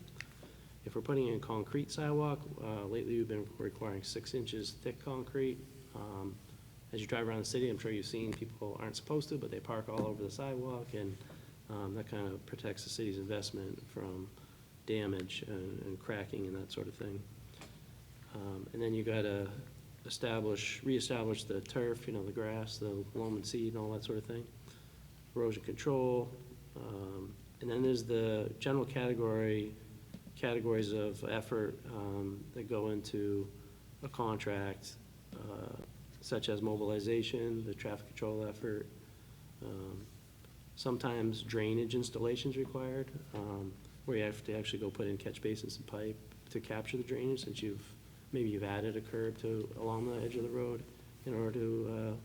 If we're putting in concrete sidewalk, lately we've been requiring 6 inches thick concrete. As you drive around the city, I'm sure you've seen people aren't supposed to, but they park all over the sidewalk, and that kind of protects the city's investment from damage and cracking and that sort of thing. And then you gotta reestablish the turf, you know, the grass, the loam and seed and all that sort of thing. Erosion control, and then there's the general categories of effort that go into a contract, such as mobilization, the traffic control effort. Sometimes drainage installations required, where you have to actually go put in catch basins and pipe to capture the drainage, since maybe you've added a curb along the edge of the road in order to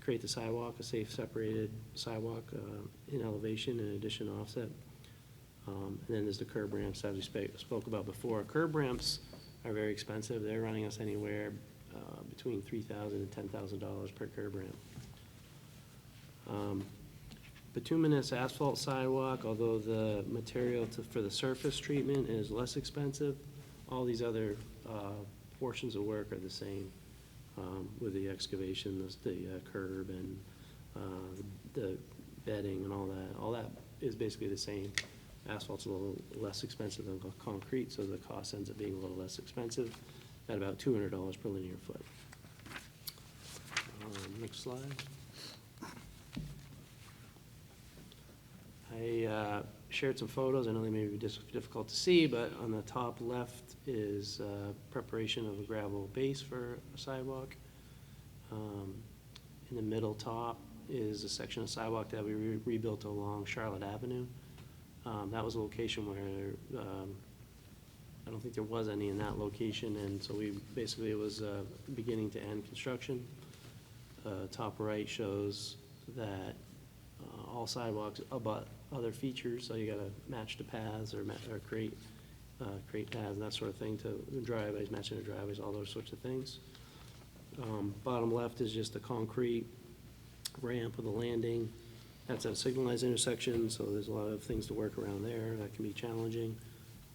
create the sidewalk, a safe separated sidewalk in elevation in addition to offset. And then there's the curb ramps, as we spoke about before. Curb ramps are very expensive. They're running us anywhere between $3,000 and $10,000 per curb ramp. Bituminous asphalt sidewalk, although the material for the surface treatment is less expensive, all these other portions of work are the same, with the excavation, the curb, and the bedding and all that. All that is basically the same. Asphalt's a little less expensive than concrete, so the cost ends up being a little less expensive, at about $200 per linear foot. Next slide. I shared some photos. I know they may be difficult to see, but on the top left is preparation of a gravel base for a sidewalk. In the middle top is a section of sidewalk that we rebuilt along Charlotte Avenue. That was a location where I don't think there was any in that location, and so it was beginning to end construction. Top right shows that all sidewalks abut other features, so you gotta match the paths or create paths and that sort of thing to driveways, matching the driveways, all those sorts of things. Bottom left is just a concrete ramp with a landing. That's at a signalized intersection, so there's a lot of things to work around there. That can be challenging.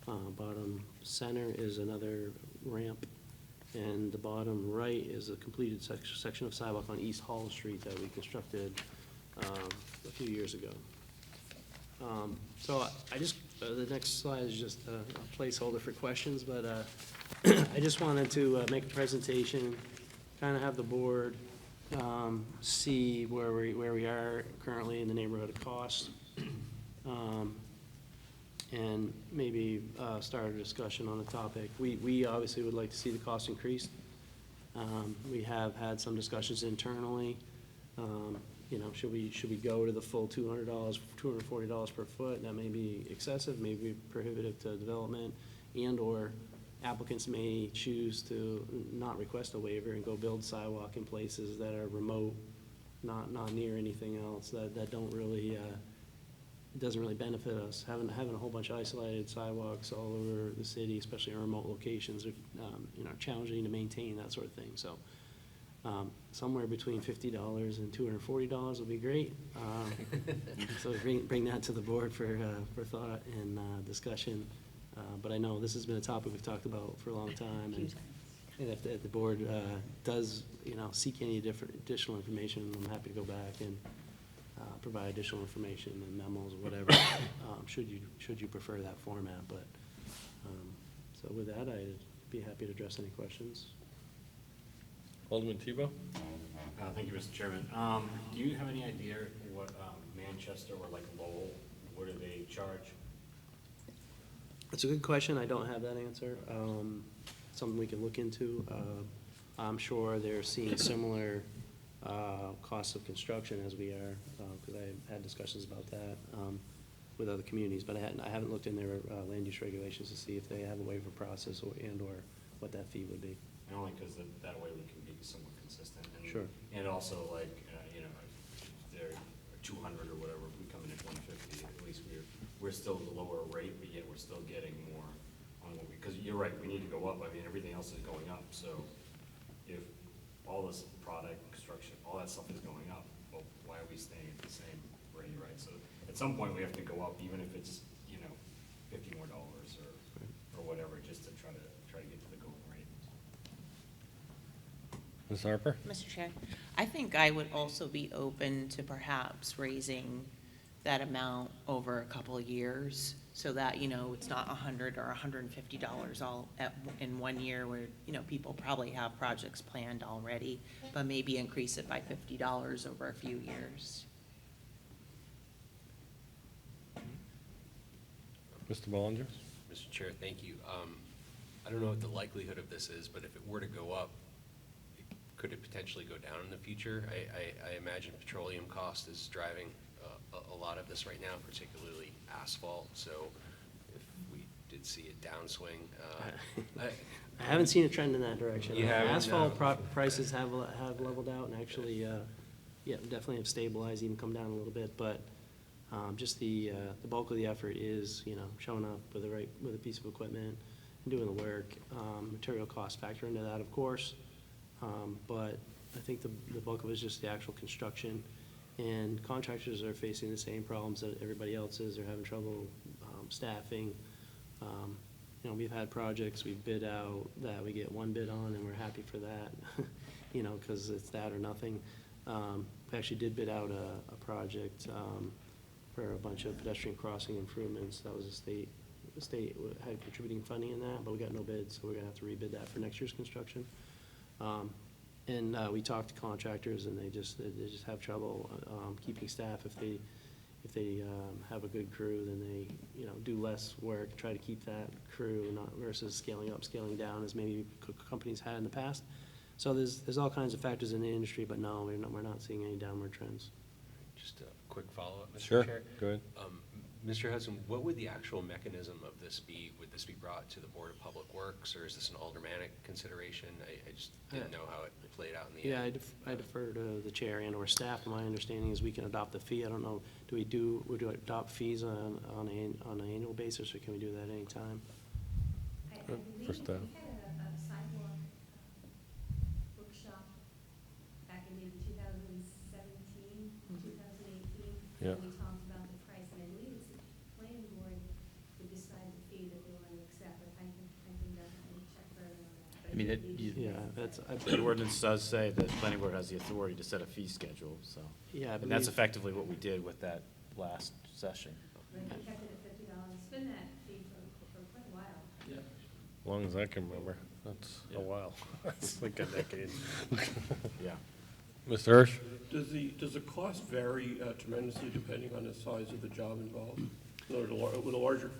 Bottom center is another ramp, and the bottom right is a completed section of sidewalk on East Hall Street that we constructed a few years ago. So I just, the next slide is just a placeholder for questions, but I just wanted to make a presentation, kind of have the board see where we are currently in the neighborhood of cost, and maybe start a discussion on the topic. We obviously would like to see the cost increased. We have had some discussions internally. You know, should we go to the full $200, $240 per foot? That may be excessive, may be prohibitive to development, and/or applicants may choose to not request a waiver and go build sidewalk in places that are remote, not near anything else, that don't really, doesn't really benefit us. Having a whole bunch of isolated sidewalks all over the city, especially in remote locations, you know, challenging to maintain, that sort of thing. So somewhere between $50 and $240 would be great. So bring that to the board for thought and discussion. But I know this has been a topic we've talked about for a long time. And if the board does, you know, seek any additional information, I'm happy to go back and provide additional information and memos or whatever, should you prefer that format. But so with that, I'd be happy to address any questions. Alderman Tebow? Thank you, Mr. Chairman. Do you have any idea what Manchester or like Lowell, what do they charge? That's a good question. I don't have that answer. Something we can look into. I'm sure they're seeing similar costs of construction as we are, because I had discussions about that. with other communities, but I haven't looked in their land use regulations to see if they have a waiver process or what that fee would be. And only because that way we can be somewhat consistent. And- Sure. And also like, you know, if they're 200 or whatever, if we come in at 150, at least we're still the lower rate, but yet we're still getting more on what we, because you're right, we need to go up. I mean, everything else is going up, so if all this product, construction, all that stuff is going up, well, why are we staying at the same rate, right? So at some point, we have to go up, even if it's, you know, $50 more or whatever, just to try to get to the going rate. Ms. Harper? Mr. Chair, I think I would also be open to perhaps raising that amount over a couple of years so that, you know, it's not $100 or $150 all in 1 year where, you know, people probably have projects planned already, but maybe increase it by $50 over a few years. Mr. Bollinger? Mr. Chair, thank you. I don't know what the likelihood of this is, but if it were to go up, could it potentially go down in the future? I imagine petroleum cost is driving a lot of this right now, particularly asphalt. So if we did see a downswing, I haven't seen a trend in that direction. You haven't, Asphalt no. prices have leveled out and actually, yeah, definitely have stabilized, even come down a little bit, but just the bulk of the effort is, you know, showing up with a piece of equipment and doing the work. Material costs factor into that, of course, but I think the bulk of it is just the actual construction. And contractors are facing the same problems that everybody else is. They're having trouble staffing. You know, we've had projects we've bid out that we get one bid on, and we're happy for that, you know, because it's that or nothing. We actually did bid out a project for a bunch of pedestrian crossing improvements. That was the state had contributing funding in that, but we got no bids, so we're gonna have to rebid that for next year's construction. And we talked to contractors, and they just have trouble keeping staff. If they have a good crew, then they, you know, do less work, try to keep that crew, not versus scaling up, scaling down, as maybe companies had in the past. So there's all kinds of factors in the industry, but no, we're not seeing any downward trends. just a quick follow-up, Mr. Sure, Chair. go ahead. Mr. Hudson, what would the actual mechanism of this be? Would this be brought to the Board of Public Works, or is this an aldermanic consideration? I just didn't know how it played out in the Yeah, end. I defer to the chair and or staff. My understanding is we can adopt the fee. I don't know, would we adopt fees on an annual basis, or can we do that anytime? I For believe staff. we had a sidewalk workshop back in maybe 2017, 2018. Yeah. And we talked about the price, and I believe it's the planning board would decide the fee that they want to accept, but I can definitely check further on that. But I mean, believe Yeah, that's- The ordinance does say that the planning board has the authority to set a fee schedule, so. Yeah, I And that's believe- effectively what we did with that last session. But we kept it at $50. It's been that fee for quite a while. As long as I can remember. That's Yeah. a while. That's like a decade. Yeah. Mr. Hirsch? Does the cost vary tremendously depending on the size of the job involved? In other words, with a larger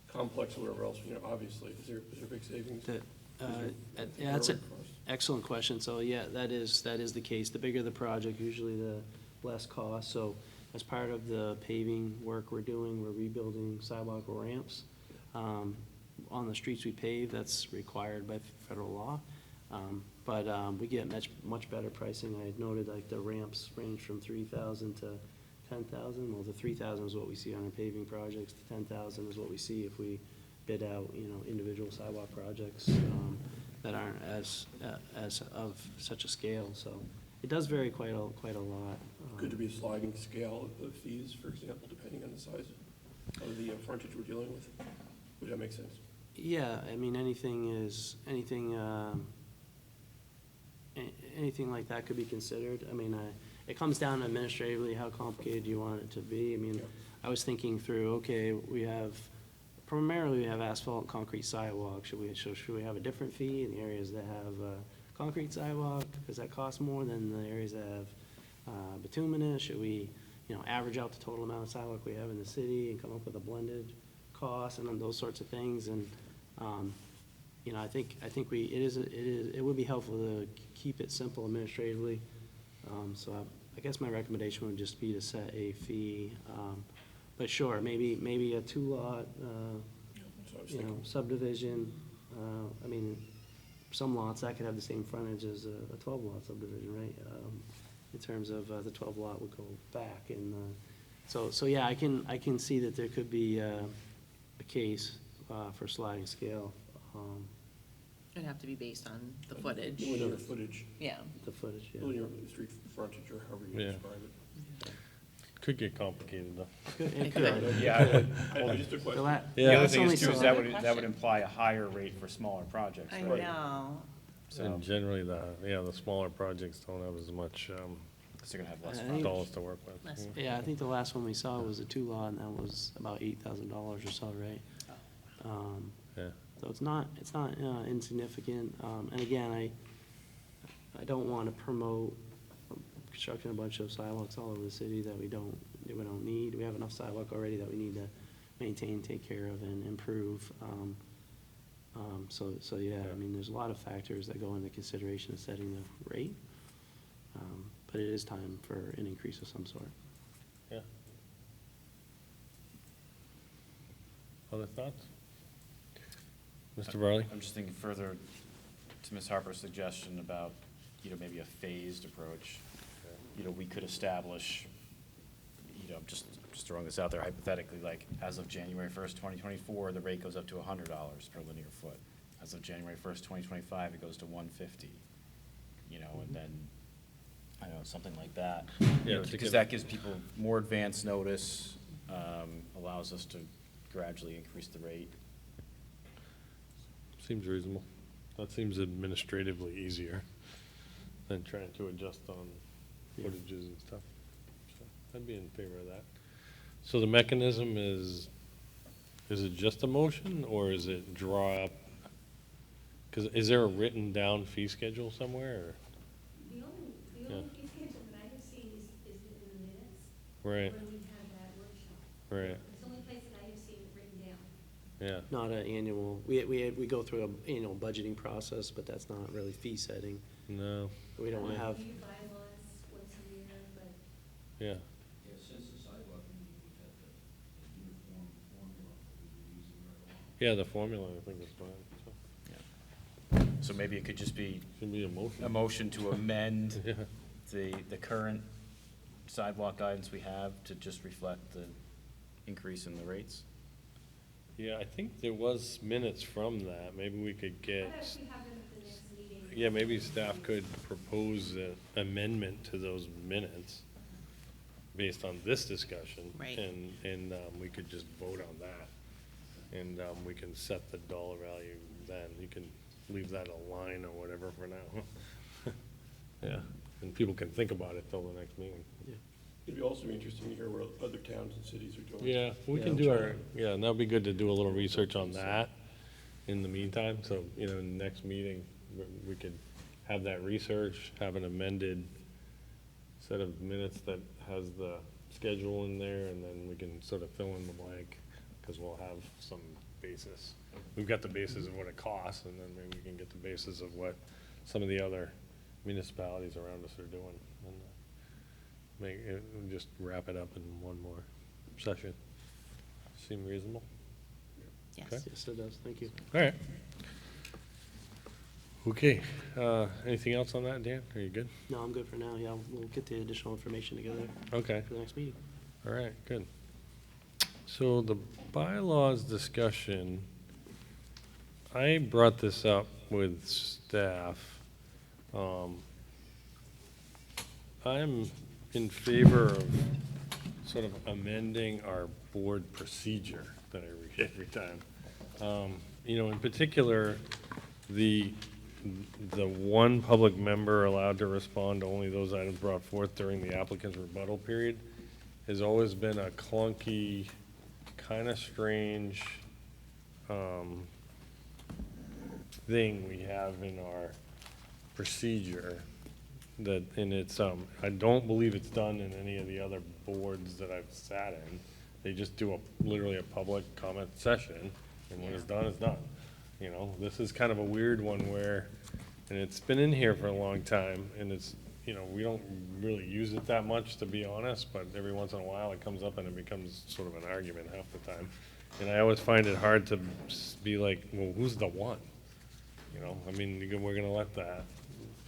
complex or whatever else, you know, obviously, is there big savings? Yeah, that's an excellent question. So, yeah, that is the case. The bigger the project, usually the less cost. So as part of the paving work we're doing, we're rebuilding sidewalk ramps. On the streets we pave, that's required by federal law. But we get much better pricing. I had noted like the ramps range from 3,000 to 10,000. Well, the 3,000 is what we see on our paving projects. The 10,000 is what we see if we bid out, you know, individual sidewalk projects that aren't as of such a scale. So it does vary quite a lot. Could there be a sliding scale of fees, for example, depending on the size of the frontage we're dealing with? Would that make sense? Yeah, I mean, anything like that could be considered. I mean, it comes down to administratively, how complicated you want it to be. I mean, I was thinking through, okay, primarily we have asphalt and concrete sidewalk. Should we have a different fee in the areas that have concrete sidewalk, because that costs more than the areas that have bituminous? Should we, you know, average out the total amount of sidewalk we have in the city and come up with a blended cost and then those sorts of things? And you know, I think it would be helpful to keep it simple administratively. So I guess my recommendation would just be to set a fee But sure, maybe a two-lot, That's what I was you know, thinking. subdivision. I mean, some lots, that could have the same frontage as a 12-lot subdivision, right? In terms of the 12-lot would go back, and so yeah, I can see that there could be a case for sliding scale, It'd have to be based on the footage. Linear footage, Yeah. the footage, yeah. linear street frontage, or however you Yeah. describe it. Could get complicated, though. It could. Yeah, Just a The question. la- the other that's thing only is too, is some- that Good would question. imply a higher rate for smaller projects, I right? know. So, And generally, the smaller projects don't have as much because they're gonna have less I fun. think- dollars to work with. Less Yeah, I think the last one we saw was a two-lot, and that was about $8,000 or so, right? Yeah. So it's not insignificant, and again, I don't want to promote constructing a bunch of sidewalks all over the city that we don't need. We have enough sidewalk already that we need to maintain, take care of, and improve. So yeah, I mean, there's a lot of factors that go into consideration of setting the rate, but it is time for an increase of some sort. Yeah. Other thoughts? Mr. Varley? I'm just thinking further to Ms. Harper's suggestion about, maybe a phased approach. We could establish, just throwing this out there hypothetically, like, as of January 1st, 2024, the rate goes up to $100 per linear foot. As of January 1st, 2025, it goes to $150, and then, I don't know, something like that. Yeah, to Because get- that gives people more advance notice, allows us to gradually increase the rate. Seems reasonable. That seems administratively easier than trying to adjust on Yeah. footages and stuff. So I'd be in favor of that. So the mechanism is it just a motion, or is it draw up? Because is there a written down fee schedule somewhere, or? The Yeah. only fee schedule that I have seen is in the minutes. Right, When we had that workshop. right, It's the only place that I have seen it written down. yeah, Not an annual, we go through an annual budgeting process, but that's not really fee setting. no, We don't have, Review bylaws once a year, but yeah, Yeah, since the sidewalk meeting, we've had the uniform formula that we've been using right along. yeah, the formula, I think is fine, so. So maybe it could just be Should be a motion. a motion to amend Yeah, the current sidewalk guidance we have to just reflect the increase in the rates? yeah, I think there was minutes from that, maybe we could I get. actually have them at the next meeting. Yeah, maybe staff could propose an amendment to those minutes based on this discussion. Right. And we could just vote on that. And we can set the dollar value then. You can leave that a line or whatever for now. Yeah, and people can think about it till the next meeting. It'd be also interesting to hear what other towns and cities are doing. Yeah, we can do our, yeah, and that'd be good to do a little research on that in the meantime. So, in the next meeting, we could have that research, have an amended set of minutes that has the schedule in there, and then we can sort of fill in the blank, because we'll have some basis. We've got the basis of what it costs, and then maybe we can get the basis of what some of the other municipalities around us are doing. And make it, just wrap it up in one more session. Seem reasonable? Yes. Okay. yes, it does, thank you. All right. Okay, anything else on that, Dan? Are you good? No, I'm good for now, yeah, we'll get the additional information together Okay, for the next meeting. all right, good. So the bylaws discussion, I brought this up with staff. I'm in favor of sort of amending our board procedure that I read every time. In particular, the one public member allowed to respond to only those items brought forth during the applicant's rebuttal period has always been a clunky, kind of strange thing we have in our procedure. And it's, I don't believe it's done in any of the other boards that I've sat in. They just do literally a public comment session, and when it's done, it's done. This is kind of a weird one where, and it's been in here for a long time, and it's you know, we don't really use it that much, to be honest, but every once in a while it comes up and it becomes sort of an argument half the time. And I always find it hard to be like, well, who's the one? You know, I mean, we're gonna let the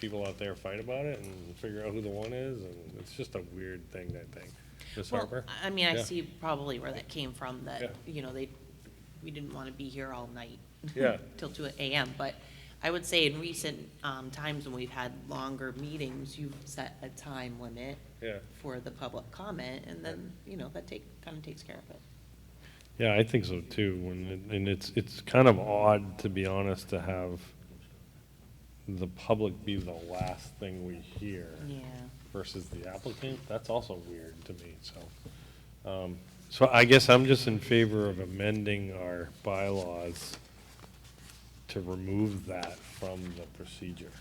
people out there fight about it and figure out who the one is, and it's just a weird thing, I think. Ms. Well, Harper? I mean, I Yeah. see probably where that came from, Yeah. that, you know, we didn't want to be here all night. Yeah. Till 2 AM, but I would say in recent times when we've had longer meetings, you've set a time limit Yeah. for the public comment, and then, you know, that kind of takes care of it. Yeah, I think so too, and it's kind of odd, to be honest, to have the public be the last thing we hear Yeah. versus the applicant. That's also weird to me, so. So I guess I'm just in favor of amending our bylaws to remove that from the procedure.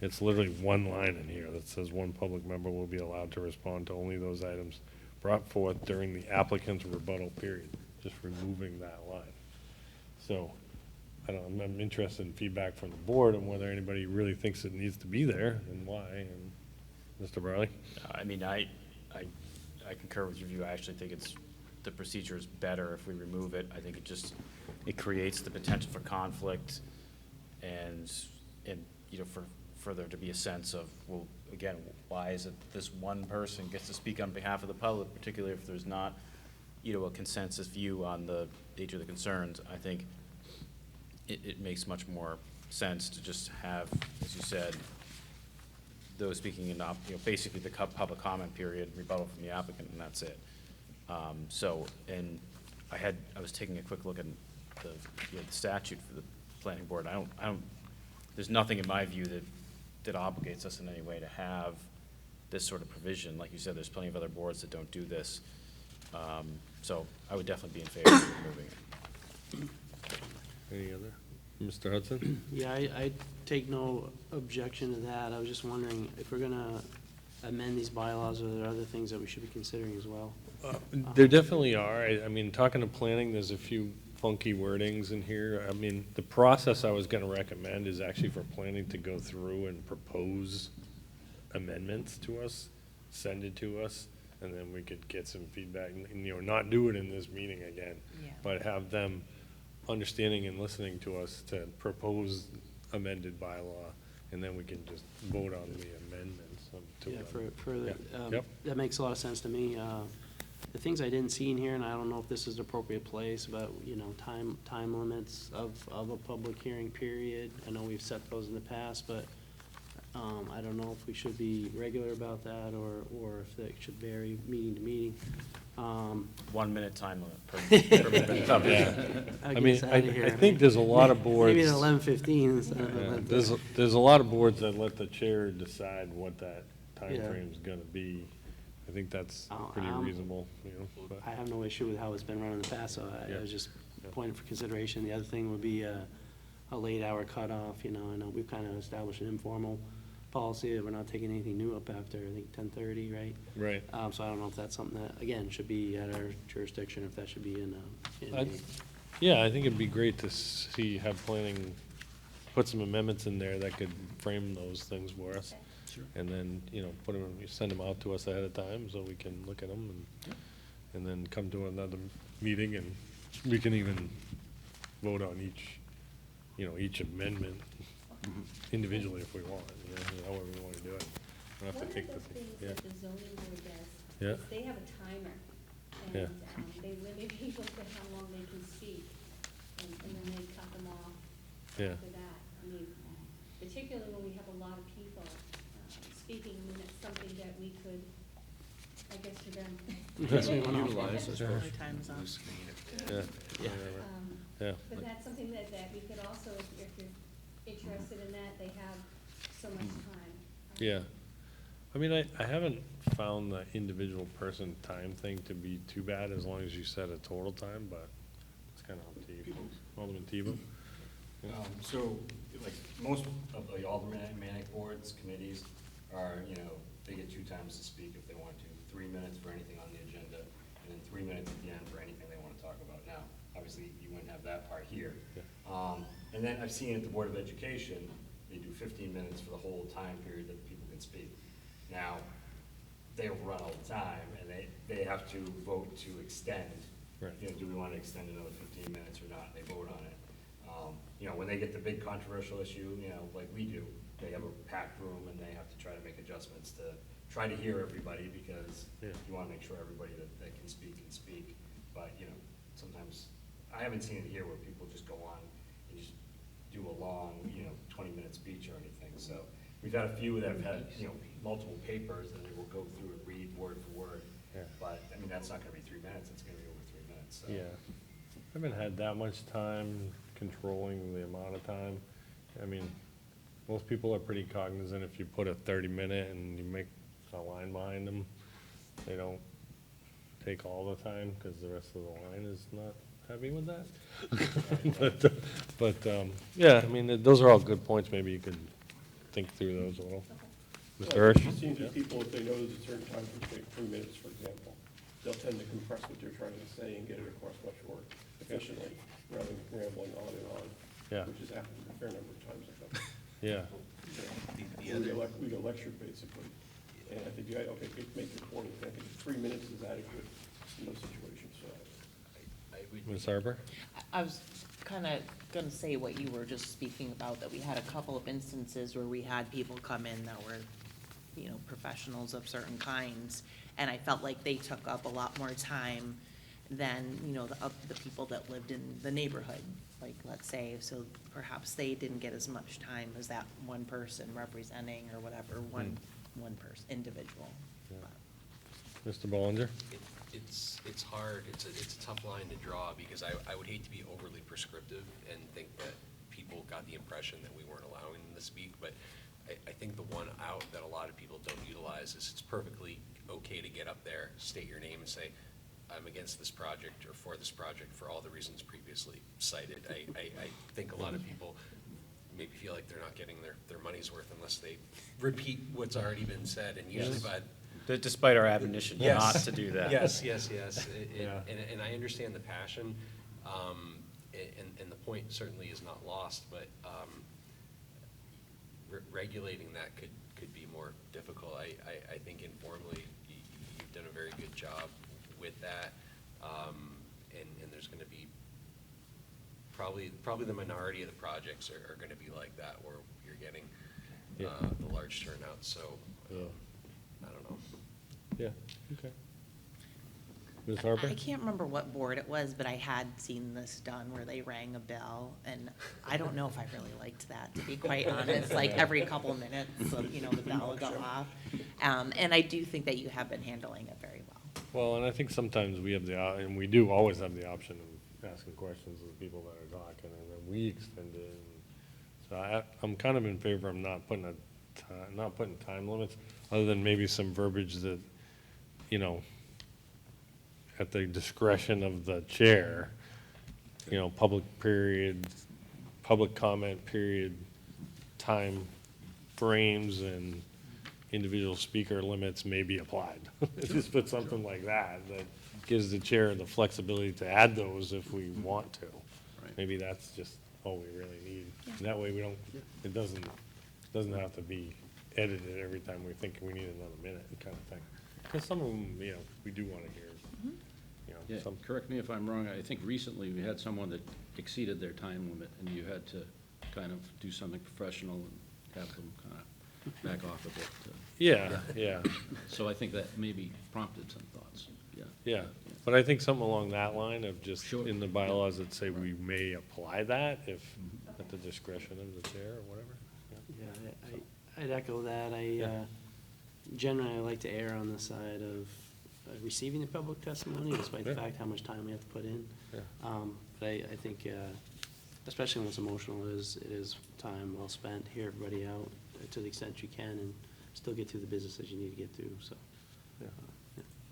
It's literally one line in here that says one public member will be allowed to respond to only those items brought forth during the applicant's rebuttal period, just removing that line. So, I'm interested in feedback from the board on whether anybody really thinks it needs to be there and why, and Mr. Barley? I mean, I concur with your view. I actually think the procedure is better if we remove it. I think it creates the potential for conflict and, you know, for there to be a sense of, well, again, why is it this one person gets to speak on behalf of the public, particularly if there's not, you know, a consensus view on the nature of the concerns. I think it makes much more sense to just have, as you said, those speaking in, you know, basically the public comment period, rebuttal from the applicant, and that's it. So, and I was taking a quick look at the statute for the planning board. I don't, there's nothing in my view that obligates us in any way to have this sort of provision. Like you said, there's plenty of other boards that don't do this. So I would definitely be in favor of removing it. Any other? Mr. Hudson? Yeah, I take no objection to that. I was just wondering if we're gonna amend these bylaws, are there other things that we should be considering as well? There definitely are. I mean, talking to planning, there's a few funky wordings in here. I mean, the process I was gonna recommend is actually for planning to go through and propose amendments to us, send it to us, and then we could get some feedback, and, you know, not do it in this meeting again, Yeah. but have them understanding and listening to us to propose amended bylaw, and then we can just vote on the amendments to Yeah, it. for Yep. that makes a lot of sense to me. The things I didn't see in here, and I don't know if this is the appropriate place, but, you know, time limits of a public hearing period. I know we've set those in the past, but I don't know if we should be regular about that, or if it should vary meeting to meeting. 1 minute time limit per minute. I I mean, guess I outta here. think there's a lot of boards. Maybe at 11:15 instead of Yeah, 11:30. there's a lot of boards that let the chair decide what that Yeah. timeframe's gonna be. I think that's Oh, pretty reasonable, you know, but, I have no issue with how it's been run in the past, so I Yeah. was just pointing for consideration. The other thing would be a late hour cutoff, you know, I know we've kind of established an informal policy that we're not taking anything new up after, I think, 10:30, right? right. So I don't know if that's something that, again, should be at our jurisdiction, if that should be in Yeah, I think it'd be great to see, have planning put some amendments in there that could frame those things for us. Sure. And then, you know, send them out to us ahead of time so we can look at them and then come to another meeting and we can even vote on each amendment individually if we want, you know, however we want to do it. We don't have to take One the of the things yeah. that the zoning board does, Yeah. is they have a timer, Yeah. and they limit people to how long they can speak, and then they cut them off Yeah. after that. I mean, particularly when we have a lot of people speaking, I mean, that's something that we could, I guess, for them. Utilize, I suppose. Early time's up. Yeah. Yeah. Yeah. But that's something that we could also, if you're interested in that, they have so much time. Yeah. I mean, I haven't found the individual person time thing to be too bad as long as you set a total time, but it's kind of up to you folks. Alderman Tebow? Yeah. So, like, most of the aldermanic boards, committees are, you know, they get 2 times to speak if they want to, 3 minutes for anything on the agenda, and then 3 minutes at the end for anything they want to talk about. Now, obviously, you wouldn't have that part here. Yeah. And then I've seen at the Board of Education, they do 15 minutes for the whole time period that people can speak. Now, they overrun all the time, and they have to vote to extend. Right. You know, do we want to extend another 15 minutes or not? They vote on it. You know, when they get the big controversial issue, you know, like we do, they have a packed room and they have to try to make adjustments to try to hear everybody, because Yeah. you want to make sure everybody that can speak. But, you know, sometimes, I haven't seen it here where people just go on and just do a long, you know, 20-minute speech or anything. So we've had a few that have had, you know, multiple papers that they will go through and read word for word. Yeah. But, I mean, that's not gonna be 3 minutes, it's gonna be over 3 minutes, so. Yeah. I haven't had that much time controlling the amount of time. I mean, most people are pretty cognizant if you put a 30-minute and you make a line behind them, they don't take all the time, because the rest of the line is not happy with that. Yeah, I mean, those are all good points. Maybe you could think through those a little. Mr. Hirsch? It seems that people, if they know there's a certain time constraint, 3 minutes, for example, they'll tend to compress what they're trying to say and get it across much more efficiently, rather than rambling on and on. Yeah. Which has happened a fair number of times, I think. Yeah, We get lectured, basically. And I think, okay, make your point. I think 3 minutes is adequate in those situations, so. I would, Ms. Harper? I was kind of going to say what you were just speaking about, that we had a couple of instances where we had people come in that were, you know, professionals of certain kinds, and I felt like they took up a lot more time than, you know, the people that lived in the neighborhood, like, let's say, so perhaps they didn't get as much time as that one person representing, or whatever, one person, individual. Yeah. But- Mr. Bollinger? it's hard, it's a tough line to draw, because I would hate to be overly prescriptive and think that people got the impression that we weren't allowing them to speak, but I think the one out that a lot of people don't utilize is it's perfectly okay to get up there, state your name and say, I'm against this project or for this project for all the reasons previously cited. I think a lot of people maybe feel like they're not getting their money's worth unless they repeat what's already been said, and usually by Despite our admonition Yes. not to do that. Yes. Yeah. And I understand the passion, and the point certainly is not lost, but regulating that could be more difficult. I think informally, you've done a very good job with that, and there's gonna be, probably the minority of the projects are gonna be like that, where you're getting Yeah. the large turnout, so, Yeah. I don't know. Yeah, okay. Ms. Harper? I can't remember what board it was, but I had seen this done where they rang a bell, and I don't know if I really liked that, to be quite honest, like every couple of minutes, so, you know, the bell would go off. And I do think that you have been handling it very well. Well, and I think sometimes we have and we do always have the option of asking questions of the people that are talking, and then we extend it. So I'm kind of in favor of not putting time limits, other than maybe some verbiage that, you know, at the discretion of the chair, you know, public comment period, time frames, and individual speaker limits may be applied. Just put something like that gives the chair the flexibility to add those if we want to. Right. Maybe that's just all we really need. And that way we don't, it doesn't have to be edited every time we think we need another minute kind of thing. Because some of them, you know, we do want to hear, you know, Yeah, some. correct me if I'm wrong, I think recently we had someone that exceeded their time limit, and you had to kind of do something professional and have them kind of back off a bit. Yeah. So I think that maybe prompted some thoughts, yeah. Yeah, but I think something along that line of just Sure. in the bylaws that say we may apply that if, at the discretion of the chair or whatever. Yeah, I'd echo that. Generally, I like to err on the side of receiving the public testimony, despite the Yeah. fact how much time we have to put in. Yeah. But I think, especially when it's emotional, it is time well spent. Hear everybody out to the extent you can, and still get through the businesses you need to get through, so. Yeah.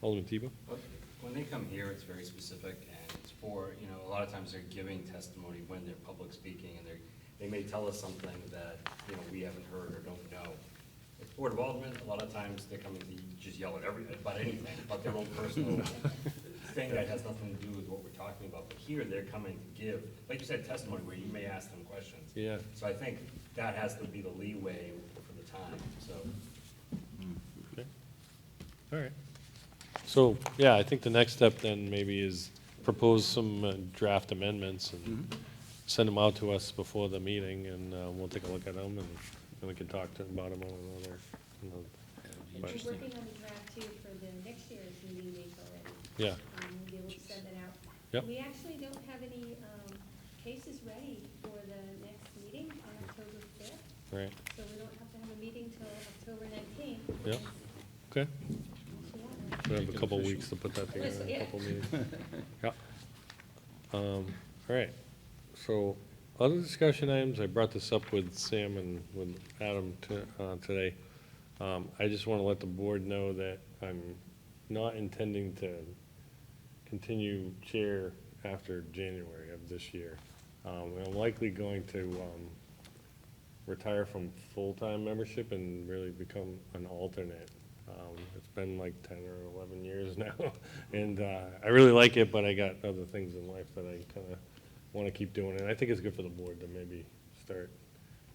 Alderman Tebow? But when they come here, it's very specific, and it's for, you know, a lot of times they're giving testimony when they're public speaking, and they may tell us something that, you know, we haven't heard or don't know. It's Board of Aldermen, a lot of times they're coming to just yell at about anything, about their own personal thing that has nothing to do with what we're talking about. But here, they're coming to give, like you said, testimony where you may ask them questions. Yeah. So I think that has to be the leeway for the time, so. All right. So, yeah, I think the next step then maybe is propose some draft amendments and send them out to us before the meeting, and we'll take a look at them, and we can talk about them on another. We're working on the draft too for the next year's meeting dates already. Yeah, We'll be able to send that out. Yep. We actually don't have any cases ready for the next meeting on October 5th, right, so we don't have to have a meeting till October 19th. yep, okay. Yeah. We have a couple weeks to put that together, a Yeah. couple meetings. Yeah. All right, so, other discussion items, I brought this up with Sam and with Adam today. I just want to let the board know that I'm not intending to continue chair after January of this year. I'm likely going to retire from full-time membership and really become an alternate. It's been like 10 or 11 years now, and I really like it, but I got other things in life that I kind of want to keep doing, and I think it's good for the board to maybe start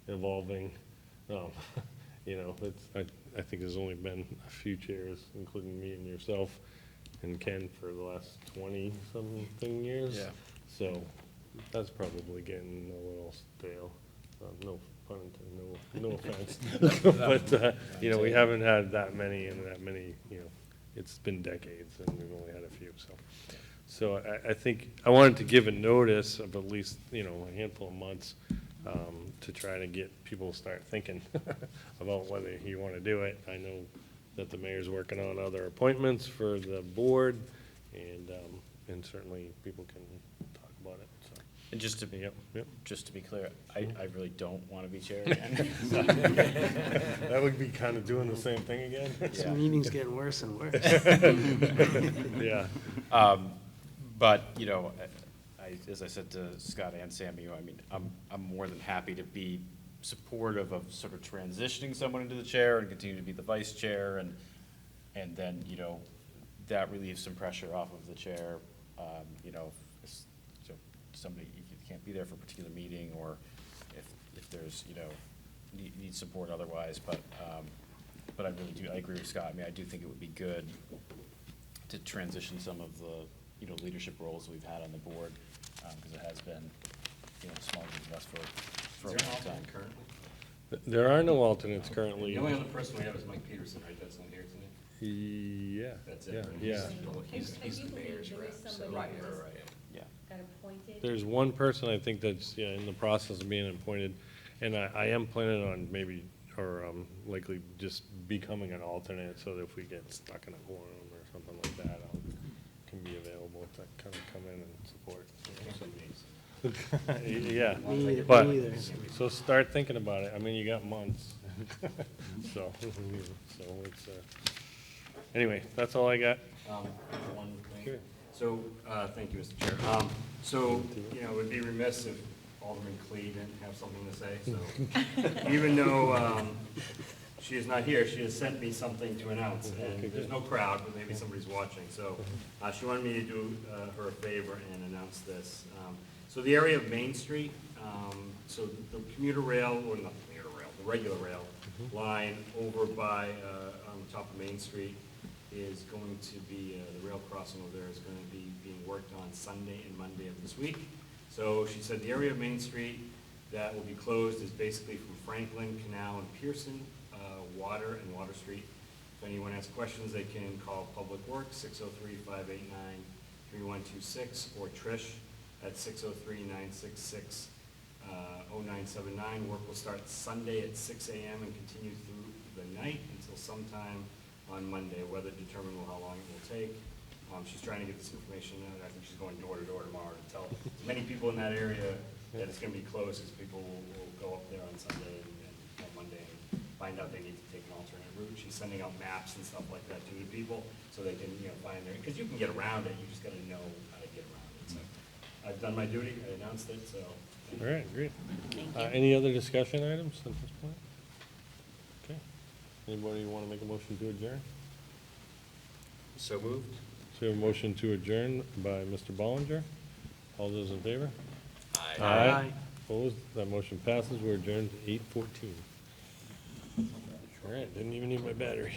evolving. You know, I think there's only been a few chairs, including me and yourself and Ken, for the last 20-something years. Yeah. So that's probably getting a little stale. No pun intended, no offense. But, you know, we haven't had that many and that many, you know, it's been decades and we've only had a few, so. So I think, I wanted to give a notice of at least, you know, a handful of months to try to get people to start thinking about whether you want to do it. I know that the mayor's working on other appointments for the board, and certainly people can talk about it, so. And just to be, Yep. just to be clear, I really don't want to be chair again. That would be kind of doing the same thing again. This Yeah. meeting's getting worse and worse. Yeah. But, you know, as I said to Scott and Sammy, I mean, I'm more than happy to be supportive of sort of transitioning someone into the chair and continue to be the vice chair, and then, you know, that relieves some pressure off of the chair. You know, so somebody, you can't be there for a particular meeting, or if there's, you know, need support otherwise, but I really do, I agree with Scott. I mean, I do think it would be good to transition some of the, you know, leadership roles we've had on the board, because it has been, you know, a small group of us for a Is there an long time. alternate currently? There are no alternates currently. The only other person we have is Mike Peterson, right? That's not here tonight. Yeah. That's Yeah, it, right? yeah. He's I the do believe mayor's there rep, is so. somebody that was- Yeah. Got appointed. There's one person I think that's, yeah, in the process of being appointed, and I am planning on maybe, or likely just becoming an alternate, so that if we get stuck in a quorum or something like that, can be available to kind of come in and support. Yeah, Me either, but, me either. so start thinking about it. I mean, you got months. So it's, anyway, that's all I got. One thing. Sure. So, thank you, Mr. Chair. So, you know, it would be remiss if Alderman Clee didn't have something to say, so. Even though she is not here, she has sent me something to announce, and there's no crowd, but maybe somebody's watching. So, she wanted me to do her a favor and announce this. So the area of Main Street, so the commuter rail, or not the commuter rail, the regular rail line over by, on the top of Main Street is going to be, the rail crossing over there is going to be being worked on Sunday and Monday of this week. So she said the area of Main Street that will be closed is basically from Franklin, Canal, and Pearson, Water, and Water Street. If anyone has questions, they can call Public Works, 603-589-3126, or Trish at 603-966-0979. Work will start Sunday at 6 a.m. and continue through the night until sometime on Monday. Weather determine how long it will take. She's trying to get this information out. I think she's going door to door tomorrow to tell as many people in that area that it's going to be closed, as people will go up there on Sunday and on Monday and find out they need to take an alternate route. She's sending out maps and stuff like that to the people so they can, you know, find their, because you can get around it, you just got to know how to get around it. So I've done my duty, I announced it, so. All right, great. Thank you. Any other discussion items at this point? Okay. Anybody want to make a motion to adjourn? So moved? So we have a motion to adjourn by Mr. Ballinger. All those in favor? Aye. Opposed? That motion passes. We're adjourned to 8:14. All right, didn't even need my battery.